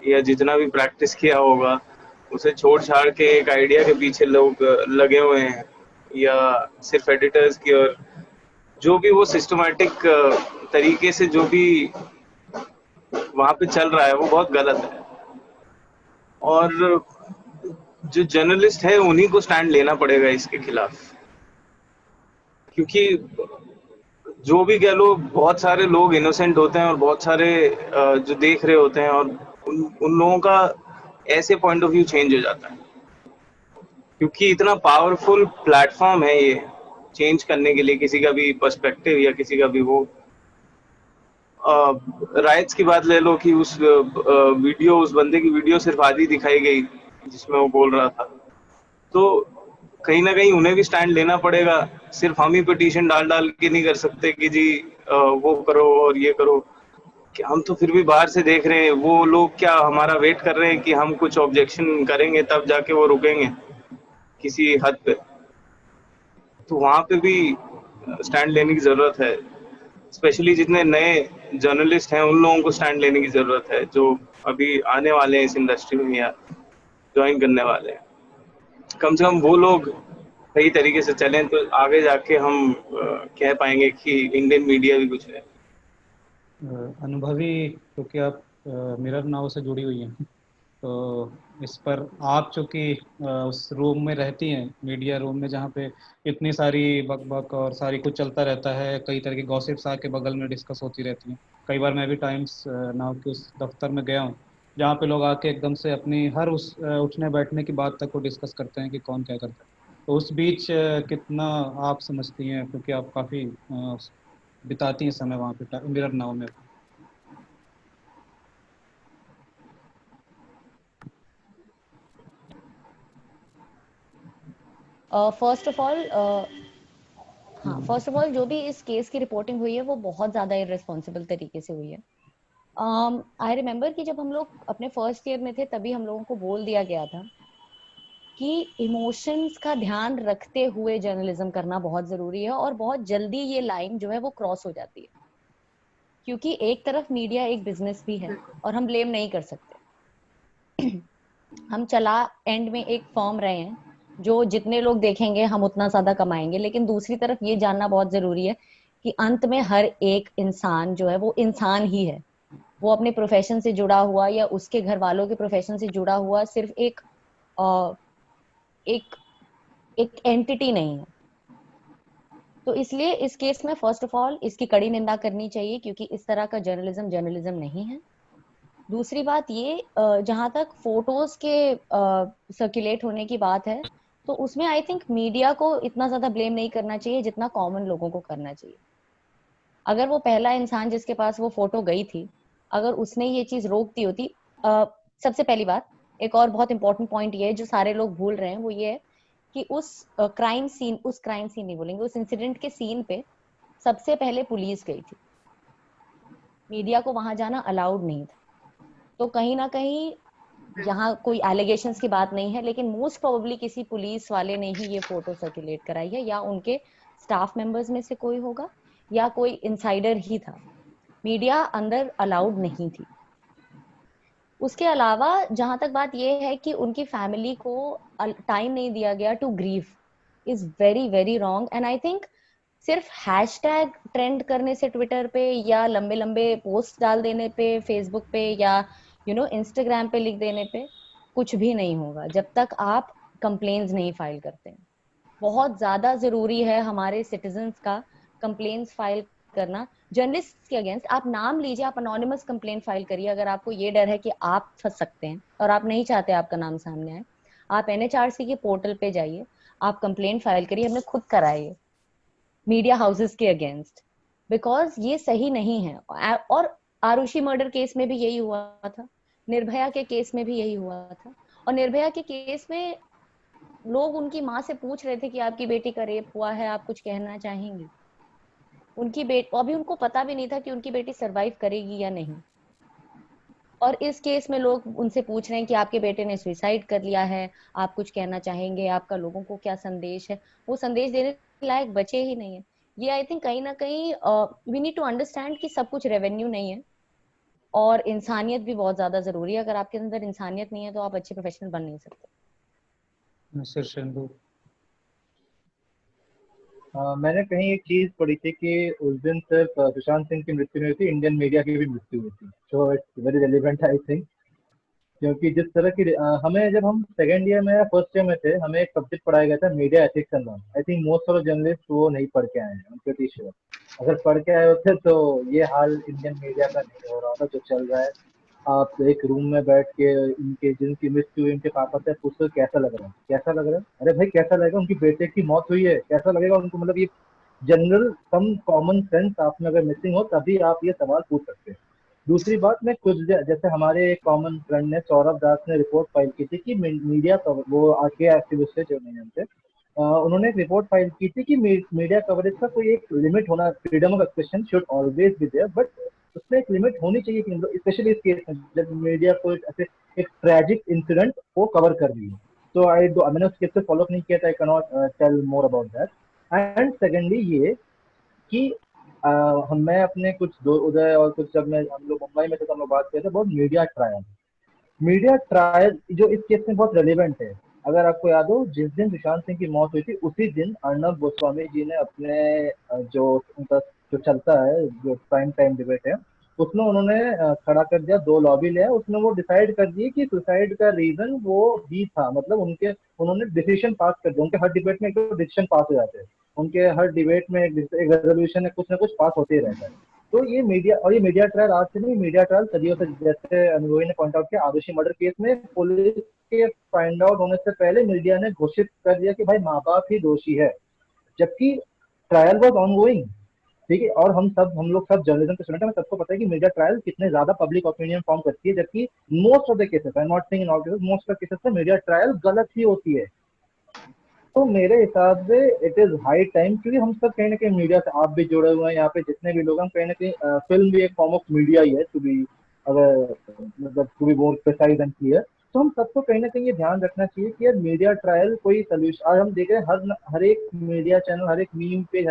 या जितना भी प्रैक्टिस किया होगा, उसे छोड़ छाड़ के एक आइडिया के पीछे लोग लगे हुए हैं, या सिर्फ एडिटर्स की, और जो भी वो सिस्टमैटिक तरीके से जो भी वहां पे चल रहा है वो बहुत गलत है। और जो जर्नलिस्ट है उन्हीं को स्टैंड लेना पड़ेगा इसके खिलाफ, क्योंकि जो भी कह लो, बहुत सारे लोग इनोसेंट होते हैं और बहुत सारे जो देख रहे होते हैं, और उन लोगों का ऐसे पॉइंट ऑफ व्यू चेंज हो जाता है, क्योंकि इतना पावरफुल प्लेटफॉर्म है ये चेंज करने के लिए किसी का भी पर्सपेक्टिव या किसी का भी वो। राइट्स की बात ले लो कि उस वीडियो, उस बंदे की वीडियो सिर्फ आधी दिखाई गई जिसमें वो बोल रहा था, तो कहीं ना कहीं उन्हें भी स्टैंड लेना पड़ेगा। सिर्फ हम ही पिटीशन डाल डाल के नहीं कर सकते कि जी वो करो और ये करो, कि हम तो फिर भी बाहर से देख रहे हैं, वो लोग क्या हमारा वेट कर रहे हैं कि हम कुछ ऑब्जेक्शन करेंगे तब जाके वो रुकेंगे किसी हद पे। तो वहां पे भी स्टैंड लेने की जरूरत है, स्पेशली जितने नए जर्नलिस्ट हैं उन लोगों को स्टैंड लेने की जरूरत है, जो अभी आने वाले हैं इस इंडस्ट्री में या ज्वाइन करने वाले हैं। कम से कम वो लोग सही तरीके से चलें तो आगे जाके हम कह पाएंगे कि इंडियन मीडिया भी कुछ है। अनुभवी, क्योंकि आप मिरर नाव से जुड़ी हुई हैं, तो इस पर आप चूँकि उस रूम में रहती हैं, मीडिया रूम में, जहाँ पे इतनी सारी बकबक और सारी कुछ चलता रहता है, कई तरह की गॉसिप्स आके बगल में डिस्कस होती रहती हैं। कई बार मैं भी टाइम्स नाउ के उस दफ्तर में गया हूँ जहाँ पे लोग आके एकदम से अपनी हर उस उठने बैठने की बात तक को डिस्कस करते हैं कि कौन क्या करता है। तो उस बीच कितना आप समझती हैं, क्योंकि आप काफ़ी बिताती हैं समय वहाँ पे मिरर नाउ में? फर्स्ट ऑफ ऑल हाँ, फर्स्ट ऑफ ऑल जो भी इस केस की रिपोर्टिंग हुई है वो बहुत ज़्यादा इररिस्पॉन्सिबल तरीके से हुई है। आई रिमेम्बर कि जब हम लोग अपने फर्स्ट ईयर में थे तभी हम लोगों को बोल दिया गया था कि इमोशंस का ध्यान रखते हुए जर्नलिज्म करना बहुत ज़रूरी है, और बहुत जल्दी ये लाइन जो है वो क्रॉस हो जाती है, क्योंकि एक तरफ मीडिया एक बिजनेस भी है बिल्कुल और हम ब्लेम नहीं कर सकते। हम चला एंड में एक फॉर्म रहे हैं, जो जितने लोग देखेंगे हम उतना ज्यादा कमाएंगे, लेकिन दूसरी तरफ ये जानना बहुत जरूरी है कि अंत में हर एक इंसान जो है वो इंसान ही है। वो अपने प्रोफेशन से जुड़ा हुआ या उसके घर वालों के प्रोफेशन से जुड़ा हुआ सिर्फ अ, एक एक एंटिटी नहीं है। तो इसलिए इस केस में फर्स्ट ऑफ ऑल इसकी कड़ी निंदा करनी चाहिए, क्योंकि इस तरह का जर्नलिज्म जर्नलिज्म नहीं है। दूसरी बात ये, जहां तक फोटोज के सर्कुलेट होने की बात है, तो उसमें आई थिंक मीडिया को इतना ज्यादा ब्लेम नहीं करना चाहिए जितना कॉमन लोगों को करना चाहिए। अगर वो पहला इंसान जिसके पास वो फोटो गई थी, अगर उसने ये चीज रोक दी होती। सबसे पहली बात, एक और बहुत इंपॉर्टेंट पॉइंट ये है जो सारे लोग भूल रहे हैं, वो ये है कि उस क्राइम सीन नहीं बोलेंगे, उस इंसिडेंट के सीन पे सबसे पहले पुलिस गई थी। मीडिया को वहां जाना अलाउड नहीं था। तो कहीं ना कहीं, यहाँ कोई एलिगेशंस की बात नहीं है, लेकिन मोस्ट प्रोबेबली किसी पुलिस वाले ने ही ये फोटो सर्कुलेट कराई है, या उनके स्टाफ मेंबर्स में से कोई होगा, या कोई इनसाइडर ही था। मीडिया अंदर अलाउड नहीं थी। उसके अलावा जहां तक बात यह है कि उनकी फैमिली को टाइम नहीं दिया गया to grieve, is very very wrong. And I think सिर्फ हैशटैग ट्रेंड करने से ट्विटर पे, या लंबे लंबे पोस्ट डाल देने पे फेसबुक पे, या इंस्टाग्राम पे लिख देने पे कुछ भी नहीं होगा जब तक आप कंप्लेन्स नहीं फाइल करते हैं। बहुत ज्यादा जरूरी है हमारे सिटीजन्स का कंप्लेन्स फाइल करना जर्नलिस्ट के अगेंस्ट। आप नाम लीजिए, आप अनोनिमस कंप्लेन फाइल करिए अगर आपको ये डर है कि आप फंस सकते हैं और आप नहीं चाहते आपका नाम सामने आए। आप एनएचआरसी के पोर्टल पे जाइए, आप कंप्लेन फाइल करिए, हमने खुद कराई मीडिया हाउसेस के अगेंस्ट, बिकॉज ये सही नहीं है। और आरुषि मर्डर केस में भी यही हुआ था, निर्भया के केस में भी यही हुआ था। और निर्भया के केस में लोग उनकी माँ से पूछ रहे थे कि आपकी बेटी का रेप हुआ है, आप कुछ कहना चाहेंगी। उनकी बेटी, अभी उनको पता भी नहीं था कि उनकी बेटी सरवाइव करेगी या नहीं। और इस केस में लोग उनसे पूछ रहे हैं कि आपके बेटे ने सुसाइड कर लिया है, आप कुछ कहना चाहेंगे, आपका लोगों को क्या संदेश है। वो संदेश देने लायक बचे ही नहीं है। ये आई थिंक कहीं ना कहीं वी नीड टू अंडरस्टैंड कि सब कुछ रेवेन्यू नहीं है, और इंसानियत भी बहुत ज्यादा जरूरी है। अगर आपके अंदर इंसानियत नहीं है तो आप अच्छे प्रोफेशनल बन नहीं सकते। सर शेंदू। मैंने कहीं एक चीज पढ़ी थी कि उस दिन सिर्फ सुशांत सिंह की मृत्यु नहीं हुई थी, इंडियन मीडिया की भी मृत्यु हुई थी। So it's very relevant I think, क्योंकि जिस तरह की हमें, जब हम सेकेंड ईयर में या फर्स्ट ईयर में थे, हमें एक सब्जेक्ट पढ़ाया गया था media ethics and non. I think most of journalist वो नहीं पढ़ के आए हैं, I'm pretty sure। अगर पढ़ के आए होते तो ये हाल इंडियन मीडिया का नहीं हो रहा था जो चल रहा है। आप एक रूम में बैठ के इनके जिनकी मृत्यु हुई, इनके पापा से पूछते कैसा लग रहा है, कैसा लग रहा है। अरे भाई कैसा लगेगा, उनकी बेटे की मौत हुई है, कैसा लगेगा उनको। मतलब ये जनरल सम कॉमन सेंस आप में अगर मिसिंग हो तभी आप ये सवाल पूछ सकते हैं। दूसरी बात, मैं कुछ जैसे हमारे एक कॉमन फ्रेंड ने, सौरभ दास ने रिपोर्ट फाइल की थी कि मीडिया वो आके एक्टिविस्ट है जो नहीं जानते, उन्होंने एक रिपोर्ट फाइल की थी कि मीडिया कवरेज का कोई एक लिमिट होना, freedom of expression should always be there, but उसमें एक लिमिट होनी चाहिए कि स्पेशली इस केस में जब मीडिया को ऐसे एक ट्रेजिक इंसिडेंट को कवर कर रही है। तो मैंने उस केस से फॉलो नहीं किया था, I can not tell more about that. And secondly ये कि मैं अपने कुछ दो उदय और कुछ, जब मैं हम लोग मुंबई में थे तो हम लोग बात करते थे बहुत मीडिया ट्रायल। मीडिया ट्रायल जो इस केस में बहुत रेलिवेंट है। अगर आपको याद हो, जिस दिन सुशांत सिंह की मौत हुई थी उसी दिन अर्नब गोस्वामी जी ने अपने जो उनका जो चलता है, जो प्राइम टाइम डिबेट है, उसमें उन्होंने खड़ा कर दिया, 2 लॉबी ले आए, उसमें वो डिसाइड कर दिए कि सुसाइड का रीजन वो ही था। मतलब उन्होंने डिसीजन पास कर दिया। उनके हर डिबेट में एक तो डिसीजन पास हो जाते हैं, उनके हर डिबेट में एक रेजोल्यूशन कुछ ना कुछ पास होते ही रहता है। तो ये मीडिया ट्रायल आज से नहीं, मीडिया ट्रायल सदियों से, जैसे अनुभवी ने पॉइंट आउट किया आरुषि मर्डर केस में, पुलिस के फाइंड आउट होने से पहले मीडिया ने घोषित कर दिया कि भाई माँ बाप ही दोषी है, जबकि ट्रायल वॉज ऑन गोइंग। ठीक है, और हम लोग सब जर्नलिज्म के स्टूडेंट हैं, सबको पता है कि मीडिया ट्रायल कितने ज्यादा पब्लिक ओपिनियन फॉर्म करती है, जबकि most of the cases, I am not saying in all cases, most of cases में मीडिया ट्रायल गलत ही होती है। तो मेरे हिसाब से इट इज हाई टाइम, क्योंकि हम सब कहीं ना कहीं मीडिया से, आप भी जुड़े हुए हैं यहाँ पे, जितने भी लोग हम कहीं ना कहीं, फिल्म भी एक फॉर्म ऑफ मीडिया ही है, टू बी, अगर मतलब to be more precise and clear. तो हम सबको कहीं ना कहीं ये ध्यान रखना चाहिए कि यार मीडिया ट्रायल कोई सोल्यूशन, आज हम देख रहे हैं हर एक मीडिया चैनल, हर एक मीम पेज,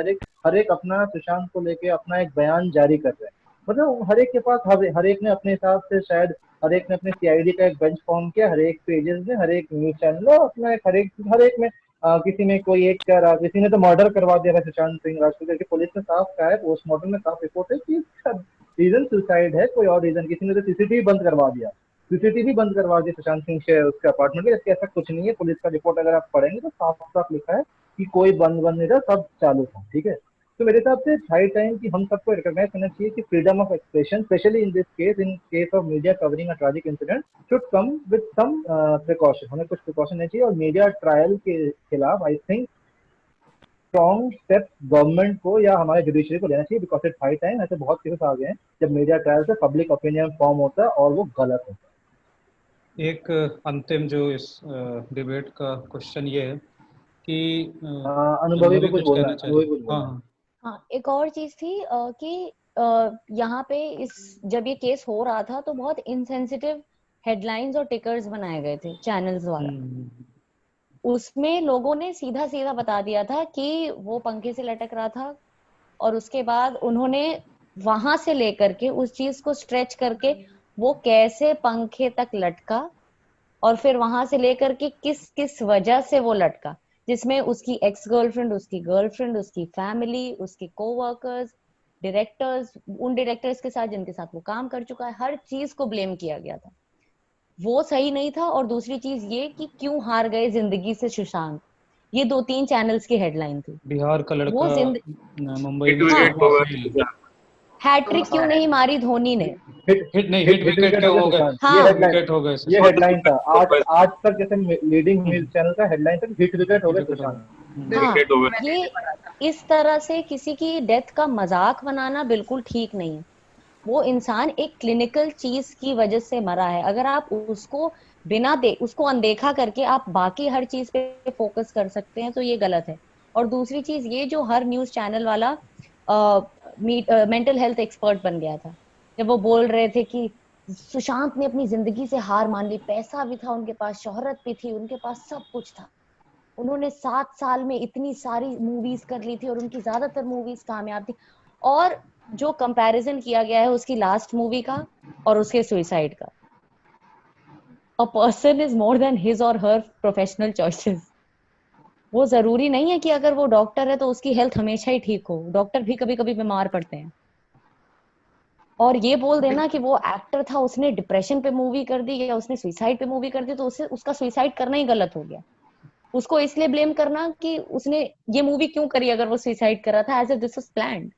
हर एक अपना सुशांत को लेके अपना एक बयान जारी कर रहे हैं। मतलब हर एक के पास, हर एक ने अपने हिसाब से शायद, हर एक ने अपने सीआईडी का एक बेंच फॉर्म किया, हर एक पेजेस में, हर एक न्यूज चैनल अपना एक, हर एक में किसी में कोई एक कह रहा, किसी ने तो मर्डर करवा दिया था सुशांत सिंह राजपूत करके, पुलिस ने साफ कहा है, पोस्टमार्टम में साफ रिपोर्ट है कि इसका रीजन सुसाइड है, कोई और रीजन, किसी ने तो सीसीटीवी बंद करवा दिया, सीसीटीवी बंद करवा दिया सुशांत सिंह से उसके अपार्टमेंट के, जबकि ऐसा कुछ नहीं है। पुलिस का रिपोर्ट अगर आप पढ़ेंगे तो साफ साफ लिखा है कि कोई बंद नहीं था, सब चालू था। ठीक है, तो मेरे हिसाब से हाई टाइम कि हम सबको रिकॉग्नाइज करना चाहिए कि freedom of expression, specially in this case, in case of media covering a tragic incident, should come with some precaution. हमें कुछ प्रिकॉशन लेना चाहिए, और मीडिया ट्रायल के खिलाफ I think strong step government को या हमारे जुडिशरी को लेना चाहिए, बिकॉज इट्स हाई टाइम। ऐसे बहुत केसेस आ गए हैं जब मीडिया ट्रायल से पब्लिक ओपिनियन फॉर्म होता है और वो गलत होता है। एक अंतिम जो इस डिबेट का क्वेश्चन ये है कि अनुभवी को कुछ बोलना कहना है, चाहिए। अनुभवी कुछ हाँ बोलना है। हाँ। हाँ, एक और चीज थी कि यहाँ पे जब ये केस हो रहा था तो बहुत इनसेंसिटिव हेडलाइंस और टिकर्स बनाए गए थे चैनल्स द्वारा। उसमें लोगों ने सीधा सीधा बता दिया था कि वो पंखे से लटक रहा था, और उसके बाद उन्होंने वहां से लेकर के उस चीज को स्ट्रेच करके वो कैसे पंखे तक लटका, और फिर वहां से लेकर के किस किस वजह से वो लटका, जिसमें उसकी एक्स गर्लफ्रेंड, उसकी गर्लफ्रेंड, उसकी फैमिली, उसके कोवर्कर्स, डायरेक्टर्स, उन डायरेक्टर्स के साथ जिनके साथ वो काम कर चुका है, हर चीज को ब्लेम किया गया था। वो सही नहीं था। और दूसरी चीज ये कि क्यों हार गए जिंदगी से सुशांत, ये 2-3 चैनल्स की हेडलाइन थी। बिहार का वो लड़का मुंबई में हिट हुआ होगा फेल। हैट्रिक क्यों नहीं मारी धोनी ने? हिट विकेट हो क्यों गया हो गए? सुशांत, हाँ। ये हेडलाइन, विकेट हो गए ये हेडलाइन था आज तक, जैसे लीडिंग हम्म, न्यूज चैनल का हेडलाइन था, हिट विकेट हो गए विकेट हो सुशांत। गए। हाँ, विकेट होगा। ये इस तरह से किसी की डेथ का मजाक बनाना बिल्कुल ठीक नहीं है। वो इंसान एक क्लिनिकल चीज की वजह से मरा है। अगर आप उसको उसको अनदेखा करके आप बाकी हर चीज पे फोकस कर सकते हैं तो ये गलत है। और दूसरी चीज, ये जो हर न्यूज चैनल वाला मेंटल हेल्थ एक्सपर्ट बन गया था, जब वो बोल रहे थे कि सुशांत ने अपनी जिंदगी से हार मान ली, पैसा भी था उनके पास, शोहरत भी थी उनके पास, सब कुछ था, उन्होंने 7 साल में इतनी सारी मूवीज कर ली थी और उनकी ज्यादातर मूवीज कामयाब थी। और जो कंपैरिजन किया गया है उसकी लास्ट मूवी का और उसके सुसाइड का, अ person is more than his और हर प्रोफेशनल चॉइसेस। वो जरूरी नहीं है कि अगर वो डॉक्टर है तो उसकी हेल्थ हमेशा ही ठीक हो, डॉक्टर भी कभी कभी बीमार पड़ते हैं। और ये बोल देना कि वो एक्टर था, उसने डिप्रेशन पे मूवी कर दी या उसने सुसाइड पे मूवी कर दी, तो उसे उसका सुसाइड करना ही गलत हो गया। उसको इसलिए ब्लेम करना कि उसने ये मूवी क्यों करी अगर वो सुसाइड कर रहा था, as if this was planned,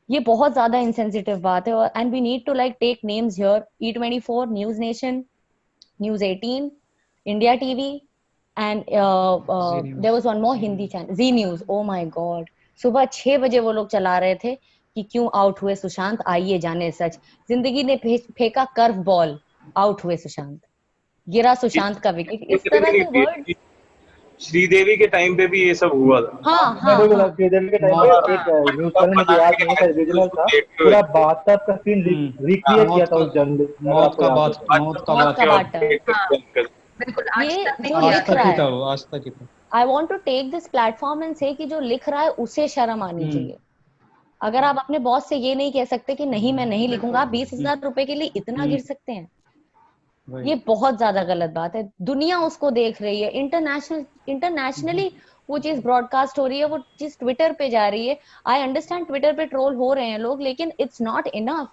ये बहुत ज्यादा इंसेंसिटिव बात है। और and we need to like take names here, E24, News Nation, News 18, India TV, and Zee there news. Was one more Hindi channel, Zee News. Oh my God, सुबह 6 बजे वो लोग चला रहे थे कि क्यों आउट हुए सुशांत, आइए जाने सच, जिंदगी ने फेंका कर्व बॉल, आउट हुए सुशांत, गिरा सुशांत का विकेट, इस तरह के वर्ड। श्रीदेवी के टाइम पे भी ये सब हुआ था। हाँ मैं हाँ वही बोला, हाँ श्रीदेवी के टाइम पे मौत एक न्यूज चैनल, मुझे याद नहीं है, रीजनल था, देखते हुए पूरा बाथटब का सीन रिक्रिएट किया मौत था का उस जर्नलिस्ट ने, अगर मौत आपको का याद हो बात तो। मौत का मौत का बात बाटब। हाँ बिल्कुल, आज ये तक नहीं जो किया आज लिख था। तक रहा ही है, था वो, आज तक ही था। I want to take this platform and say कि जो लिख रहा है उसे शर्म आनी चाहिए। अगर आप अपने बॉस से ये नहीं कह सकते कि नहीं मैं नहीं लिखूंगा, आप 20,000 रुपए के लिए इतना गिर सकते हैं, वही। ये बहुत ज्यादा गलत बात है। दुनिया उसको देख रही है, इंटरनेशनली वो चीज ब्रॉडकास्ट हो रही है, वो चीज ट्विटर पे जा रही है। आई अंडरस्टैंड ट्विटर पे ट्रोल हो रहे हैं लोग, लेकिन इट्स नॉट इनफ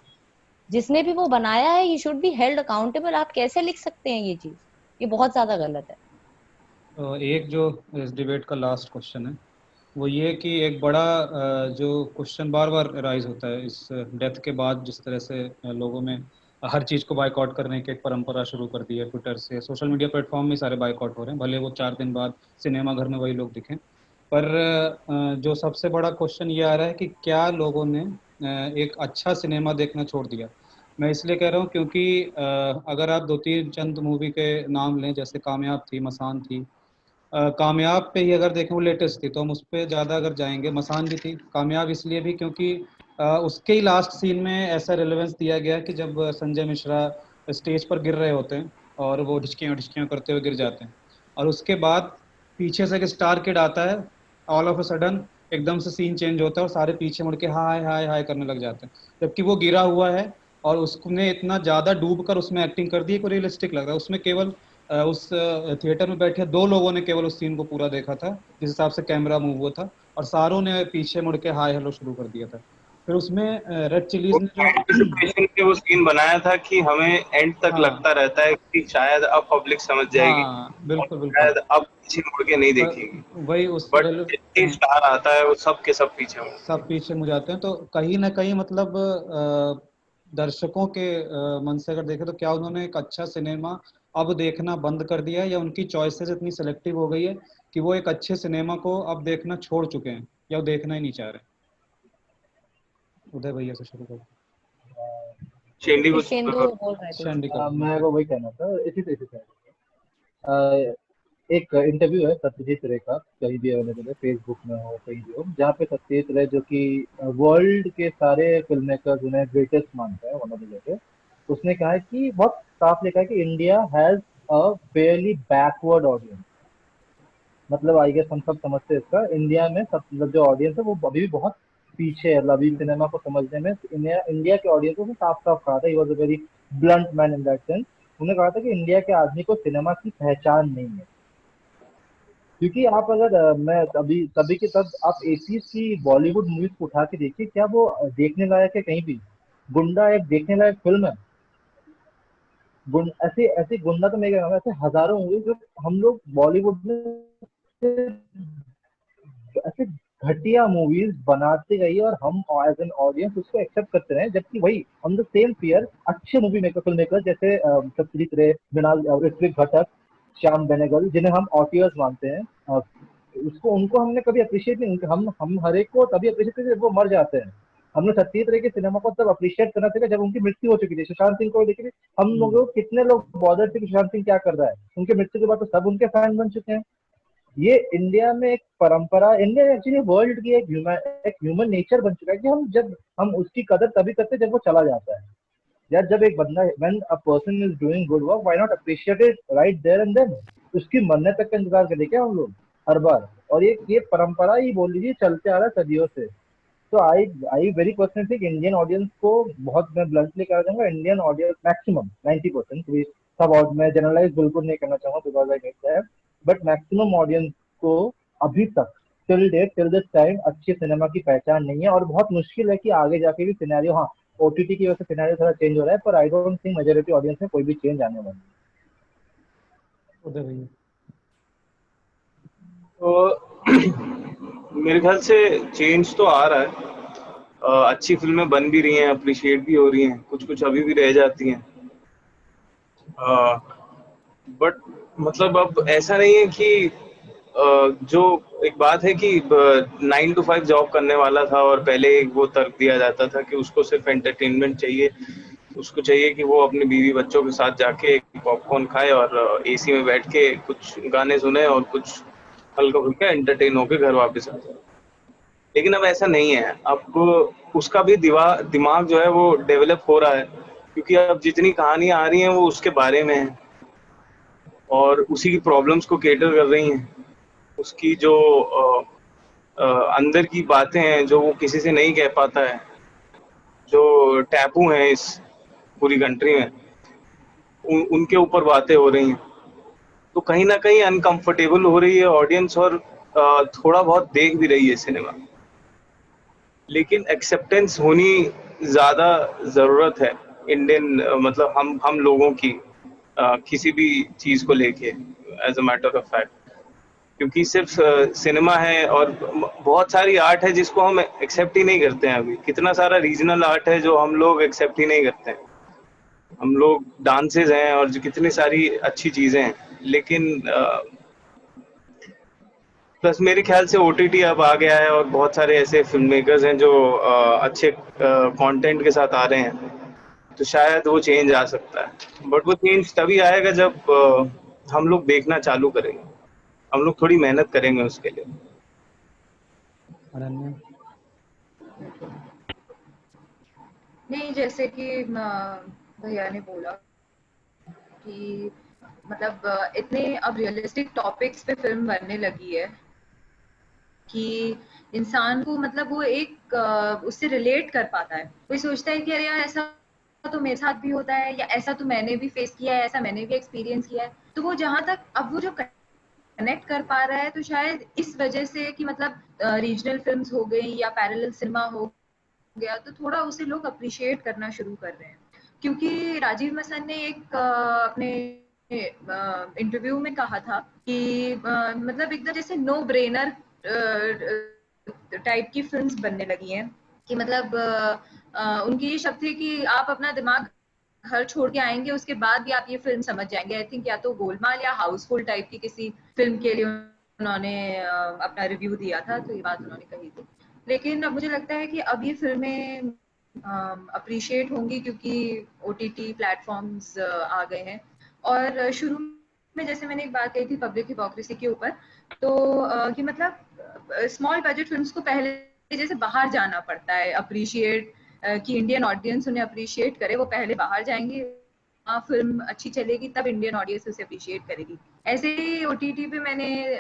जिसने भी वो बनाया है he should be held accountable. आप कैसे लिख सकते हैं ये चीज? ये बहुत ज्यादा गलत है। एक जो इस डिबेट का लास्ट क्वेश्चन है वो ये कि एक बड़ा जो क्वेश्चन बार बार राइज होता है इस डेथ के बाद, जिस तरह से लोगों में हर चीज़ को बाइकआउट करने की एक परंपरा शुरू कर दी है, ट्विटर से सोशल मीडिया प्लेटफॉर्म में सारे बाइकआउट हो रहे हैं, भले वो 4 दिन बाद सिनेमा घर में वही लोग दिखें। पर जो सबसे बड़ा क्वेश्चन ये आ रहा है कि क्या लोगों ने एक अच्छा सिनेमा देखना छोड़ दिया। मैं इसलिए कह रहा हूँ क्योंकि अगर आप 2-3 चंद मूवी के नाम लें, जैसे कामयाब थी, मसान थी, कामयाब पे ही अगर देखें वो लेटेस्ट थी तो हम उस पर ज़्यादा अगर जाएंगे, मसान भी थी, कामयाब इसलिए भी क्योंकि उसके ही लास्ट सीन में ऐसा रिलेवेंस दिया गया है कि जब संजय मिश्रा स्टेज पर गिर रहे होते हैं और वो ढिचकियाँ ढिचकियाँ करते हुए गिर जाते हैं, और उसके बाद पीछे से एक स्टार किड आता है, ऑल ऑफ अ सडन एकदम से सीन चेंज होता है और सारे पीछे मुड़ के हाय हाय हाय करने लग जाते हैं, जबकि वो गिरा हुआ है और उसने इतना ज़्यादा डूब कर उसमें एक्टिंग कर दी है कि रियलिस्टिक लग रहा है। उसमें केवल उस थिएटर में बैठे 2 लोगों ने केवल उस सीन को पूरा देखा था जिस हिसाब से कैमरा मूव हुआ था, और सारों ने पीछे मुड़ के हाय हेलो शुरू कर दिया था। फिर उसमें रेड चिलीज ने जो एंटिसिपेशन के वो सीन बनाया था कि हमें एंड तक हाँ लगता रहता है कि शायद अब पब्लिक समझ जाएगी हाँ और बिल्कुल बिल्कुल। शायद अब पीछे मुड़ के नहीं देखेगी, वही उस बट जितनी स्टार आता है वो सब के सब पीछे होंगे। सब पीछे मुड़ जाते हैं, तो कहीं ना कहीं मतलब दर्शकों के मन से अगर देखें तो क्या उन्होंने एक अच्छा सिनेमा अब देखना बंद कर दिया है, या उनकी चॉइसेस इतनी सेलेक्टिव हो गई है कि वो एक अच्छे सिनेमा को अब देखना छोड़ चुके हैं या वो देखना ही नहीं चाह रहे। उदय भैया से शुरू करो। शेंडी कुछ कृष्णेंदु बोल रहे थे। शैंडी कर मैं वो वही कहना था, इसी से एक इंटरव्यू है सत्यजीत रे का, कहीं भी अवेलेबल है, फेसबुक में हो कहीं भी हो, जहाँ पे सत्यजीत रे जो कि वर्ल्ड के सारे फिल्म मेकर्स उन्हें ग्रेटेस्ट मानता है, वन ऑफ द ग्रेटेस्ट, उसने कहा है कि बहुत साफ लिखा है कि India has a fairly backward audience. मतलब आई गेस हम सब समझते हैं इसका, इंडिया में सब मतलब जो ऑडियंस है वो अभी भी बहुत पीछे है, अभी सिनेमा को समझने में। इंडिया इंडिया के ऑडियंस को साफ साफ कहा था, he was a very blunt man in that sense. उन्होंने कहा था कि इंडिया के आदमी को सिनेमा की पहचान नहीं है, क्योंकि आप अगर मैं अभी तभी के तब आप 80s की बॉलीवुड मूवीज को उठा के देखिए, क्या वो देखने लायक है कहीं भी? गुंडा एक देखने लायक फिल्म है। ऐसे ऐसे गुंडा तो मेरे ऐसे हजारों मूवीज जो हम लोग बॉलीवुड में ऐसे घटिया मूवीज बनाते गई और हम एज एन ऑडियंस उसको एक्सेप्ट करते रहे, जबकि वही हम द सेम फियर अच्छे मूवी मेकर फिल्म मेकर जैसे सत्यजीत रे, मृणाल, ऋत्विक घटक, श्याम बेनेगल, जिन्हें हम ऑटियर्स मानते हैं, उसको उनको हमने कभी अप्रिशिएट नहीं, हम हर एक को तभी अप्रिशिएट करते जब वो मर जाते हैं। हमने सत्यजीत रे के सिनेमा को तब अप्रिशिएट करना चाहिए जब उनकी मृत्यु हो चुकी थी। सुशांत सिंह को देखिए, हम लोग कितने लोग बॉदर थे कि सुशांत सिंह क्या कर रहा है, उनके मृत्यु के बाद तो सब उनके फैन बन चुके हैं। ये इंडिया में एक परंपरा, इंडिया एक्चुअली वर्ल्ड की एक ह्यूमन नेचर बन चुका है कि हम उसकी कदर तभी करते हैं जब वो चला जाता है। यार जब एक बंदा, when a person is doing good work, why not appreciate it right there and then? उसकी मरने तक का इंतजार करें क्या हम लोग हर बार? और ये परंपरा ही बोल लीजिए चलते आ रहा है सदियों से। तो I very personally think Indian audience को, बहुत मैं ब्लंटली कह दूंगा, इंडियन ऑडियंस मैक्सिमम 90%, सब और मैं जनरलाइज बिल्कुल नहीं करना चाहूंगा because I get that, but maximum audience को अभी तक टिल दिस टाइम अच्छे सिनेमा की पहचान नहीं है। और बहुत मुश्किल है कि आगे जाके भी सिनेरियो, हाँ ओटीटी की वजह से सिनेरियो थोड़ा चेंज हो रहा है, पर I don't think majority audience में कोई भी चेंज आने वाला है। उदय भैया। तो मेरे ख्याल से चेंज तो आ रहा है, अच्छी फिल्में बन भी रही हैं, अप्रिशिएट भी हो रही हैं, कुछ कुछ अभी भी रह जाती हैं, बट मतलब अब ऐसा नहीं है कि जो एक बात है कि 9 to 5 जॉब करने वाला था और पहले वो तर्क दिया जाता था कि उसको सिर्फ एंटरटेनमेंट चाहिए, उसको चाहिए कि वो अपने बीवी बच्चों के साथ जाके पॉपकॉर्न खाए और एसी में बैठ के कुछ गाने सुने और कुछ हल्का फुल्का एंटरटेन होके घर वापस आ जाए। लेकिन अब ऐसा नहीं है, अब उसका भी दिमाग जो है वो डेवलप हो रहा है, क्योंकि अब जितनी कहानियां आ रही हैं वो उसके बारे में है और उसी की प्रॉब्लम्स को केटर कर रही हैं। उसकी जो अंदर की बातें हैं जो वो किसी से नहीं कह पाता है, जो टैबू हैं इस पूरी कंट्री में, उनके ऊपर बातें हो रही हैं, तो कहीं ना कहीं अनकंफर्टेबल हो रही है ऑडियंस और थोड़ा बहुत देख भी रही है सिनेमा। लेकिन एक्सेप्टेंस होनी ज़्यादा ज़रूरत है, इंडियन मतलब हम लोगों की किसी भी चीज को लेके as a matter of fact, क्योंकि सिर्फ सिनेमा है और बहुत सारी आर्ट है जिसको हम एक्सेप्ट ही नहीं करते हैं। अभी कितना सारा रीजनल आर्ट है जो हम लोग एक्सेप्ट ही नहीं करते हैं। हम लोग डांसेज हैं और जो कितनी सारी अच्छी चीजें हैं, लेकिन प्लस मेरे ख्याल से ओटीटी अब आ गया है और बहुत सारे ऐसे फिल्म मेकर्स हैं जो अच्छे कंटेंट के साथ आ रहे हैं, तो शायद वो चेंज आ सकता है। बट वो चेंज तभी आएगा जब हम लोग देखना चालू करेंगे, हम लोग थोड़ी मेहनत करेंगे उसके लिए। अनन्या? नहीं, जैसे कि भैया ने बोला कि मतलब इतने अब रियलिस्टिक टॉपिक्स पे फिल्म बनने लगी है कि इंसान को मतलब वो एक उससे रिलेट कर पाता है। कोई सोचता है कि अरे यार ऐसा तो मेरे साथ भी होता है, या ऐसा तो मैंने भी फेस किया है, ऐसा मैंने भी एक्सपीरियंस किया है। तो वो जहाँ तक अब वो जो कनेक्ट कर पा रहा है, तो शायद इस वजह से कि मतलब रीजनल फिल्म्स हो गई या पैरेलल सिनेमा हो गया, तो थोड़ा उसे लोग अप्रिशिएट करना शुरू कर रहे हैं। क्योंकि राजीव मसन ने एक अपने इंटरव्यू में कहा था कि मतलब एकदम जैसे नो ब्रेनर टाइप की फिल्म्स बनने लगी हैं, कि मतलब उनकी ये शब्द थे कि आप अपना दिमाग घर छोड़ के आएंगे, उसके बाद भी आप ये फिल्म समझ जाएंगे। आई थिंक या तो गोलमाल या हाउसफुल टाइप की किसी फिल्म के लिए उन्होंने अपना रिव्यू दिया था, तो ये बात उन्होंने कही थी। लेकिन अब मुझे लगता है कि अब ये फिल्में अप्रिशिएट होंगी क्योंकि ओटीटी प्लेटफॉर्म्स आ गए हैं। और शुरू में जैसे मैंने एक बात कही थी पब्लिक हिपोक्रेसी के ऊपर, तो कि मतलब स्मॉल बजट फिल्म्स को पहले जैसे बाहर जाना पड़ता है अप्रिशिएट, कि इंडियन ऑडियंस उन्हें अप्रिशिएट करे, वो पहले बाहर जाएंगे, वहाँ फिल्म अच्छी चलेगी, तब इंडियन ऑडियंस उसे अप्रिशिएट करेगी। ऐसे ही ओटीटी पे मैंने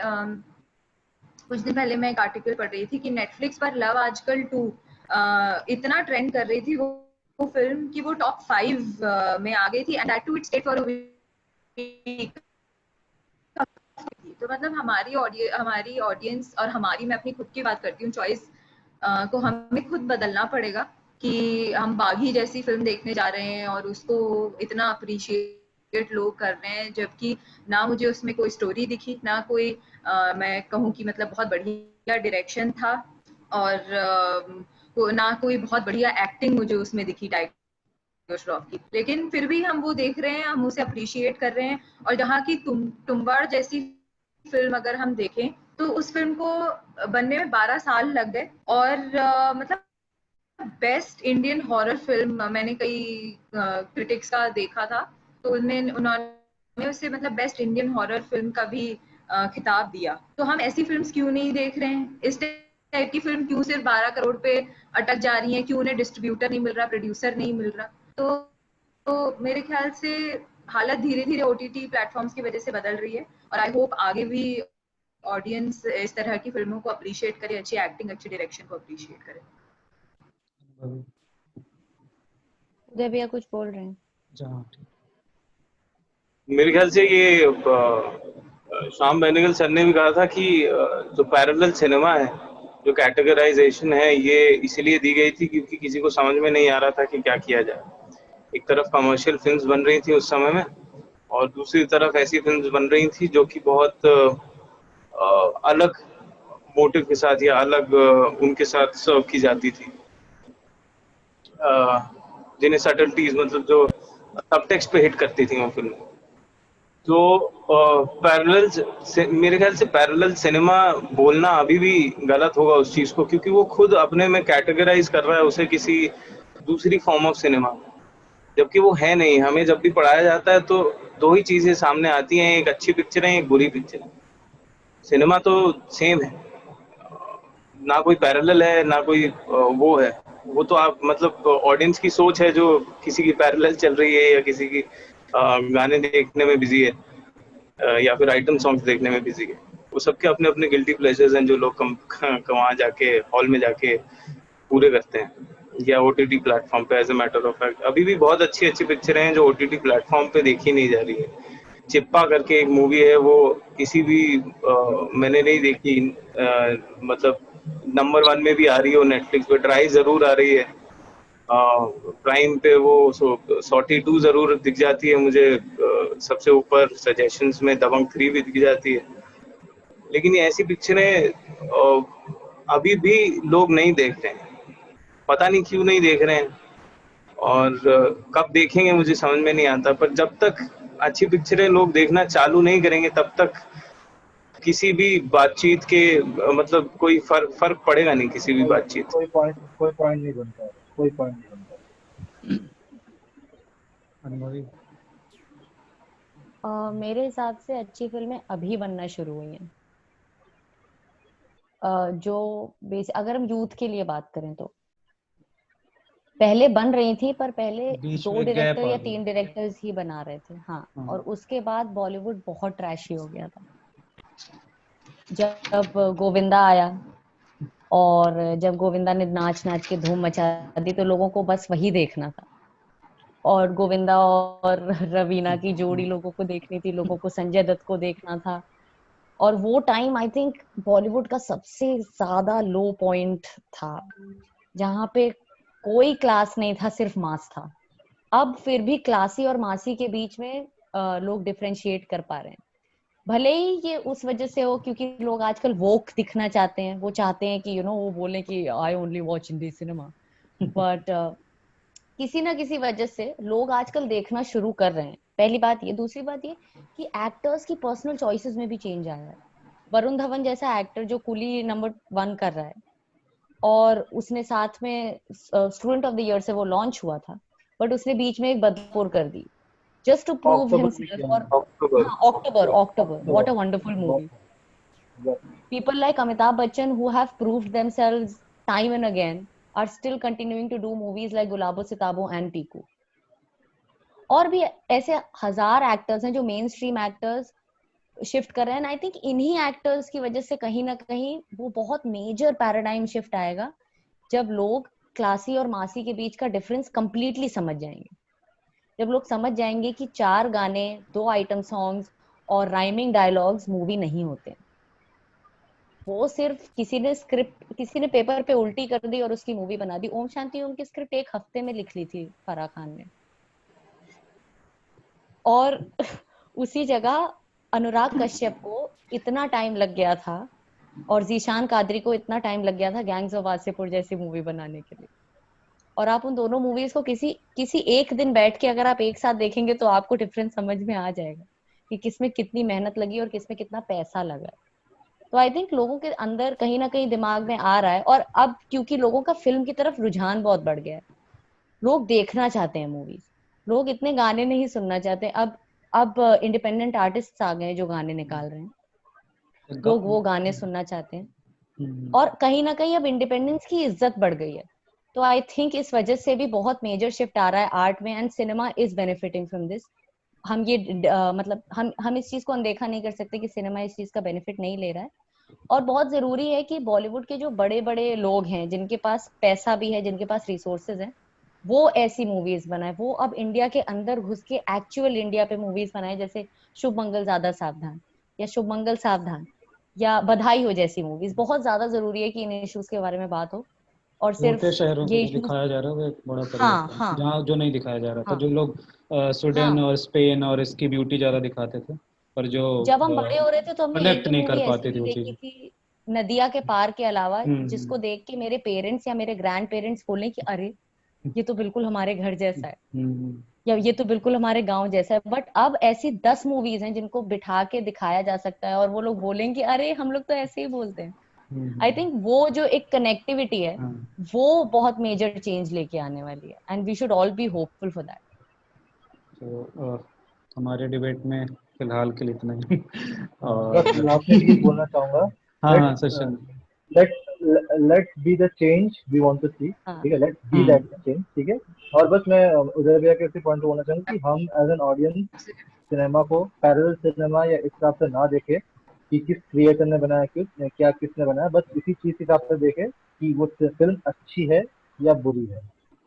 कुछ दिन पहले मैं एक आर्टिकल पढ़ रही थी कि नेटफ्लिक्स पर लव आजकल 2 इतना ट्रेंड कर रही थी वो फिल्म कि वो टॉप 5 में आ गई थी, and that too it stayed for a week. तो मतलब हमारी ऑडियंस और हमारी, मैं अपनी खुद की बात करती हूँ, चॉइस को हमें खुद बदलना पड़ेगा कि हम बागी जैसी फिल्म देखने जा रहे हैं और उसको इतना अप्रिशिएट लोग कर रहे हैं, जबकि ना मुझे उसमें कोई स्टोरी दिखी, ना कोई मैं कहूँ कि मतलब बहुत बढ़िया डायरेक्शन था, और ना कोई बहुत बढ़िया एक्टिंग मुझे उसमें दिखी टाइगर श्रॉफ की। लेकिन फिर भी हम वो देख रहे हैं, हम उसे अप्रिशिएट कर रहे हैं। और जहाँ की तुम्बाड़ जैसी फिल्म अगर हम देखें, तो उस फिल्म को बनने में 12 साल लग गए, और मतलब बेस्ट इंडियन हॉरर फिल्म मैंने कई क्रिटिक्स का देखा था, तो उन्होंने उसे मतलब बेस्ट इंडियन हॉरर फिल्म का भी खिताब दिया। तो हम ऐसी फिल्म्स क्यों नहीं देख रहे हैं? इस टाइप की फिल्म क्यों सिर्फ 12 करोड़ पे अटक जा रही है? क्यों उन्हें डिस्ट्रीब्यूटर नहीं मिल रहा, प्रोड्यूसर नहीं मिल रहा? तो मेरे ख्याल से हालत धीरे धीरे ओटीटी प्लेटफॉर्म्स की वजह से बदल रही है, और आई होप आगे भी ऑडियंस इस तरह की फिल्मों को अप्रिशिएट करे, अच्छी एक्टिंग, अच्छी डायरेक्शन को अप्रिशिएट करे। उदय भैया कुछ बोल रहे हैं? मेरे ख्याल से ये श्याम बेनेगल सर ने भी कहा था कि जो पैरेलल सिनेमा है, जो कैटेगराइजेशन है, ये इसलिए दी गई थी क्योंकि किसी को समझ में नहीं आ रहा था कि क्या किया जाए। एक तरफ कमर्शियल फिल्म्स बन रही थी उस समय में, और दूसरी तरफ ऐसी फिल्म्स बन रही थी जो कि बहुत अलग मोटिव के साथ या अलग उनके साथ सर्व की जाती थी, जिन्हें सटल्टीज मतलब जो सबटेक्स्ट पे हिट करती थी वो फिल्म। तो पैरेलल, मेरे ख्याल से पैरेलल सिनेमा बोलना अभी भी गलत होगा उस चीज को, क्योंकि वो खुद अपने में कैटेगराइज कर रहा है उसे किसी दूसरी फॉर्म ऑफ सिनेमा, जबकि वो है नहीं। हमें जब भी पढ़ाया जाता है तो दो ही चीजें सामने आती हैं, एक अच्छी पिक्चर है, एक बुरी पिक्चर है। सिनेमा तो सेम है, ना कोई पैरेलल है ना कोई वो है। वो तो आप मतलब ऑडियंस की सोच है जो किसी की पैरेलल चल रही है या किसी की गाने देखने में बिजी है या फिर आइटम सॉन्ग्स देखने में बिजी है। वो सबके अपने अपने गिल्टी प्लेजर्स हैं जो लोग वहाँ जाके हॉल में जाके पूरे करते हैं, या ओटीटी प्लेटफॉर्म पे। As a matter of fact अभी भी बहुत अच्छी अच्छी पिक्चरें हैं जो ओटीटी प्लेटफॉर्म पे देखी नहीं जा रही है। चिप्पा करके एक मूवी है, वो किसी भी मैंने नहीं देखी, मतलब नंबर 1 में भी आ रही है नेटफ्लिक्स पे, ट्राई जरूर आ रही है, प्राइम पे वो 42 जरूर दिख जाती है मुझे, सबसे ऊपर सजेशंस में दबंग 3 भी दिख जाती है। लेकिन ये ऐसी पिक्चरें अभी भी लोग नहीं देख रहे हैं, पता नहीं क्यों नहीं देख रहे हैं, और कब देखेंगे मुझे समझ में नहीं आता। पर जब तक अच्छी पिक्चरें लोग देखना चालू नहीं करेंगे तब तक किसी भी बातचीत के मतलब कोई फर्क पड़ेगा नहीं किसी भी बातचीत। कोई पॉइंट नहीं बनता है, कोई पॉइंट नहीं बनता। अनुभवी मेरे हिसाब से अच्छी फिल्में अभी बनना शुरू हुई हैं। जो अगर हम यूथ के लिए बात करें तो पहले बन रही थी, पर पहले बीच 2 में गैप डायरेक्टर आ या गया। 3 डायरेक्टर्स ही बना रहे थे। हाँ, हाँ। और उसके बाद बॉलीवुड बहुत ट्रैशी हो गया था। जब गोविंदा आया, और जब गोविंदा ने नाच नाच के धूम मचा दी, तो लोगों को बस वही देखना था। और गोविंदा और रवीना की जोड़ी लोगों को देखनी थी, लोगों को संजय दत्त को देखना था। और वो टाइम आई थिंक बॉलीवुड का सबसे ज्यादा लो पॉइंट था, जहाँ पे कोई क्लास नहीं था, सिर्फ मास था। अब फिर भी क्लासी और मासी के बीच में लोग डिफरेंशिएट कर पा रहे हैं। भले ही ये उस वजह से हो क्योंकि लोग आजकल वोक दिखना चाहते हैं, वो चाहते हैं कि वो बोले कि I only watch Hindi cinema. But किसी ना किसी वजह से लोग आजकल देखना शुरू कर रहे हैं। पहली बात ये। दूसरी बात ये कि एक्टर्स की पर्सनल चॉइसेस में भी चेंज आया है। वरुण धवन जैसा एक्टर जो कुली नंबर 1 कर रहा है, और उसने साथ में स्टूडेंट ऑफ द ईयर से वो लॉन्च हुआ था, बट उसने बीच में एक बदलाव कर दी just to prove अक्टूबर में himself। किया और अक्टूबर हाँ, October, what a wonderful movie। People like Amitabh Bachchan who have proved themselves time and again are still continuing to do movies like Gulabo Sitabo and Piku। और भी ऐसे हजार actors हैं जो मेन स्ट्रीम एक्टर्स शिफ्ट कर रहे हैं। I think इन्हीं एक्टर्स की वजह से कहीं ना कहीं वो बहुत मेजर पैराडाइम शिफ्ट आएगा, जब लोग क्लासी और मासी के बीच का डिफरेंस कंप्लीटली समझ जाएंगे। जब लोग समझ जाएंगे कि 4 गाने, 2 आइटम सॉन्ग्स और राइमिंग डायलॉग्स मूवी नहीं होते। वो सिर्फ किसी ने पेपर पे उल्टी कर दी और उसकी मूवी बना दी। ओम शांति ओम की स्क्रिप्ट 1 हफ्ते में लिख ली थी फराह खान ने, और उसी जगह अनुराग कश्यप को इतना टाइम लग गया था, और जीशान कादरी को इतना टाइम लग गया था गैंग्स ऑफ वासेपुर जैसी मूवी बनाने के लिए। और आप उन दोनों मूवीज को किसी एक दिन बैठ के अगर आप एक साथ देखेंगे तो आपको डिफरेंस समझ में आ जाएगा कि किसमें कितनी मेहनत लगी और किसमें कितना पैसा लगा। तो आई थिंक लोगों के अंदर कहीं ना कहीं दिमाग में आ रहा है। और अब क्योंकि लोगों का फिल्म की तरफ रुझान बहुत बढ़ गया है, लोग देखना चाहते हैं मूवीज, लोग इतने गाने नहीं सुनना चाहते। अब इंडिपेंडेंट आर्टिस्ट आ गए जो गाने निकाल रहे हैं, लोग वो गाने सुनना चाहते हैं। और कहीं ना कहीं अब इंडिपेंडेंस की इज्जत बढ़ गई है। तो आई थिंक इस वजह से भी बहुत मेजर शिफ्ट आ रहा है आर्ट में, and cinema is benefiting from this. हम ये मतलब हम इस चीज को अनदेखा नहीं कर सकते कि सिनेमा इस चीज का बेनिफिट नहीं ले रहा है। और बहुत जरूरी है कि बॉलीवुड के जो बड़े बड़े लोग हैं, जिनके पास पैसा भी है, जिनके पास रिसोर्सेज हैं, वो ऐसी मूवीज बनाए। वो अब इंडिया के अंदर घुस के एक्चुअल इंडिया पे मूवीज बनाए, जैसे शुभ मंगल ज्यादा सावधान, या शुभ मंगल सावधान, या बधाई हो जैसी मूवीज। बहुत ज्यादा जरूरी है कि इन इश्यूज के बारे में बात हो, और सिर्फ छोटे शहरों को ये जो इश्यूज। दिखाया जा रहा है वो एक बड़ा हाँ परिवर्तन, हाँ जहाँ जो नहीं दिखाया जा रहा था। हाँ जो लोग स्वीडन हाँ। और स्पेन और इसकी ब्यूटी ज्यादा दिखाते थे, पर जो जब हम बड़े हो रहे थे तो हमने एक कनेक्ट भी नहीं मूवी कर ऐसी पाती थी नहीं वो देखी चीजें। थी नदिया के पार के अलावा, हम्म जिसको देख के मेरे पेरेंट्स या मेरे ग्रैंड पेरेंट्स बोले कि अरे ये तो बिल्कुल हमारे घर जैसा है, हम्म या ये तो बिल्कुल हमारे गांव जैसा है। बट अब ऐसी 10 मूवीज हैं जिनको बिठा के दिखाया जा सकता है और वो लोग बोलेंगे अरे हम लोग तो ऐसे ही बोलते हैं। आई हम्म, थिंक वो जो एक कनेक्टिविटी है, हाँ। वो बहुत मेजर चेंज लेके आने वाली है, and we should all be hopeful for that. तो हमारे डिबेट में फिलहाल के लिए इतना ही। बस और लास्ट में ये बोलना चाहूंगा, हाँ हाँ let's session. Let's be the change we want to see. हाँ ठीक है, लेट्स बी दैट चेंज। ठीक है। और बस मैं उदय भैया के पॉइंट बोलना चाहूंगा कि हम एज एन ऑडियंस सिनेमा को पैरेलल सिनेमा या इस हिसाब से ना देखे कि किस क्रिएटर ने बनाया, क्या किसने बनाया। बस इसी चीज के हिसाब से देखे कि वो फिल्म अच्छी है या बुरी है।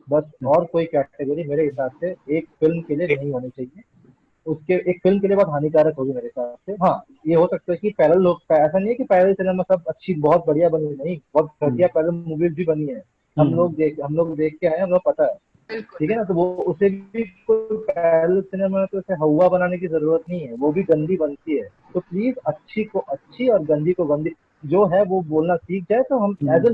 बस, और कोई कैटेगरी मेरे हिसाब से एक फिल्म के लिए नहीं होनी चाहिए। उसके एक फिल्म के लिए बहुत हानिकारक होगी मेरे हिसाब से। हाँ, ये हो सकता है कि ऐसा नहीं है कि पैरल सिनेमा सब अच्छी बहुत बढ़िया बनी, नहीं, बहुत घटिया पैरल मूवीज भी बनी है। हम लोग देख के आए, हमें पता है, बिल्कुल ठीक है ना। तो वो उसे भी कोई पैरेलल सिनेमा तो उसे हवा बनाने की जरूरत नहीं है, वो भी गंदी बनती है। तो प्लीज अच्छी को अच्छी और गंदी को गंदी जो है वो बोलना सीख जाए, तो हम as a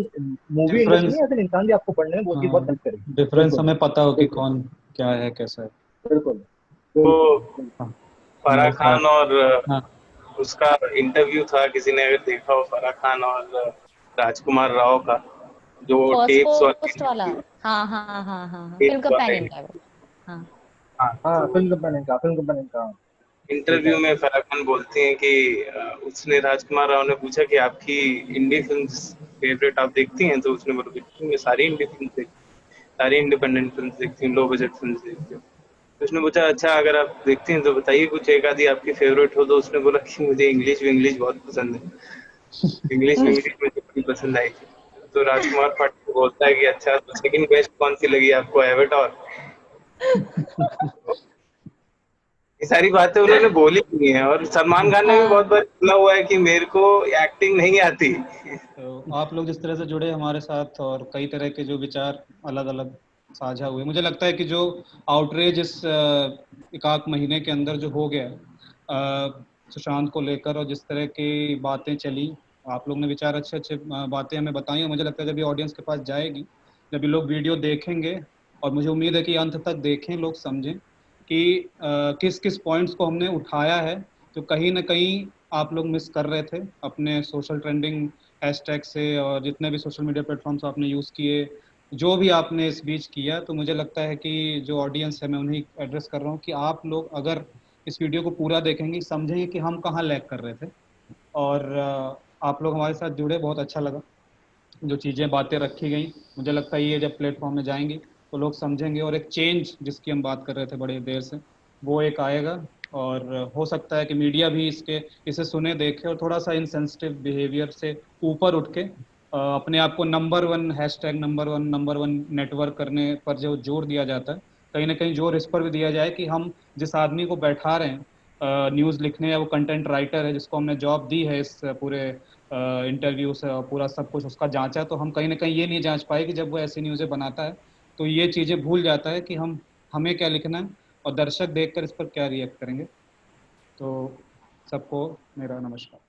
movie industry difference, नहीं, एज एन इंसान भी आपको पढ़ने में वो चीज बहुत हेल्प करेगी। डिफरेंस बिल्कुल हमें पता हो कि बिल्कुल कौन क्या है कैसा है। बिल्कुल तो बिल्कुल। हाँ, फराह हमारे खान साथ। और हाँ, उसका इंटरव्यू था, किसी ने अगर देखा हो, फराह खान और राजकुमार राव का, जो फर्स्ट टेप्स पोस्ट वाली वाला। हाँ हाँ हाँ हाँ हाँ, फिल्म टेप्स वाला कंपेनियन का है वो। हाँ हाँ, हाँ, तो फिल्म कंपनी का देखा इंटरव्यू है। में फराह खान बोलती हैं कि उसने, राजकुमार राव ने पूछा कि आपकी इंडी फिल्म फेवरेट आप देखती हैं, तो उसने बोला बिल्कुल, मैं सारी इंडी फिल्म देखती, सारी इंडिपेंडेंट फिल्म देखती हूँ, लो बजट फिल्म देखती हूँ। तो उसने पूछा अच्छा, अगर आप देखती हैं तो बताइए कुछ एक आधी आपकी फेवरेट हो। तो उसने बोला कि मुझे इंग्लिश बहुत पसंद है, इंग्लिश मुझे बड़ी पसंद आई थी। तो राजकुमार पाटिल बोलता है कि अच्छा, तो सेकंड बेस्ट कौन सी लगी आपको, एवाटार? ये सारी बातें उन्होंने बोली भी हैं, और सलमान खान ने भी बहुत हाँ बार बोला हुआ है कि मेरे को एक्टिंग नहीं आती। तो आप लोग जिस तरह से जुड़े हमारे साथ और कई तरह के जो विचार अलग अलग साझा हुए, मुझे लगता है कि जो आउटरीच इस एकाक महीने के अंदर जो हो गया सुशांत को लेकर, और जिस तरह की बातें चली, आप लोग ने विचार अच्छे अच्छे बातें हमें बताई, और मुझे लगता है जब ये ऑडियंस के पास जाएगी, जब ये लोग वीडियो देखेंगे, और मुझे उम्मीद है कि अंत तक देखें, लोग समझें कि किस किस पॉइंट्स को हमने उठाया है जो कहीं ना कहीं आप लोग मिस कर रहे थे अपने सोशल ट्रेंडिंग हैशटैग से, और जितने भी सोशल मीडिया प्लेटफॉर्म्स आपने यूज़ किए, जो भी आपने इस बीच किया। तो मुझे लगता है कि जो ऑडियंस है, मैं उन्हें एड्रेस कर रहा हूँ कि आप लोग अगर इस वीडियो को पूरा देखेंगे, समझेंगे कि हम कहाँ लैग कर रहे थे, और आप लोग हमारे साथ जुड़े, बहुत अच्छा लगा जो चीज़ें बातें रखी गई। मुझे लगता है ये जब प्लेटफॉर्म में जाएंगी तो लोग समझेंगे, और एक चेंज जिसकी हम बात कर रहे थे बड़े देर से, वो एक आएगा। और हो सकता है कि मीडिया भी इसे सुने, देखे, और थोड़ा सा इनसेंसिटिव बिहेवियर से ऊपर उठ के अपने आप को number one hashtag number one network करने पर जो जोर दिया जाता है, कहीं ना कहीं जोर इस पर भी दिया जाए कि हम जिस आदमी को बैठा रहे हैं न्यूज़ लिखने, या वो कंटेंट राइटर है जिसको हमने जॉब दी है इस पूरे इंटरव्यू से और पूरा सब कुछ उसका जांचा, तो हम कहीं ना कहीं ये नहीं जांच पाए कि जब वो ऐसी न्यूज़ें बनाता है तो ये चीज़ें भूल जाता है कि हमें क्या लिखना है और दर्शक देखकर इस पर क्या रिएक्ट करेंगे। तो सबको मेरा नमस्कार।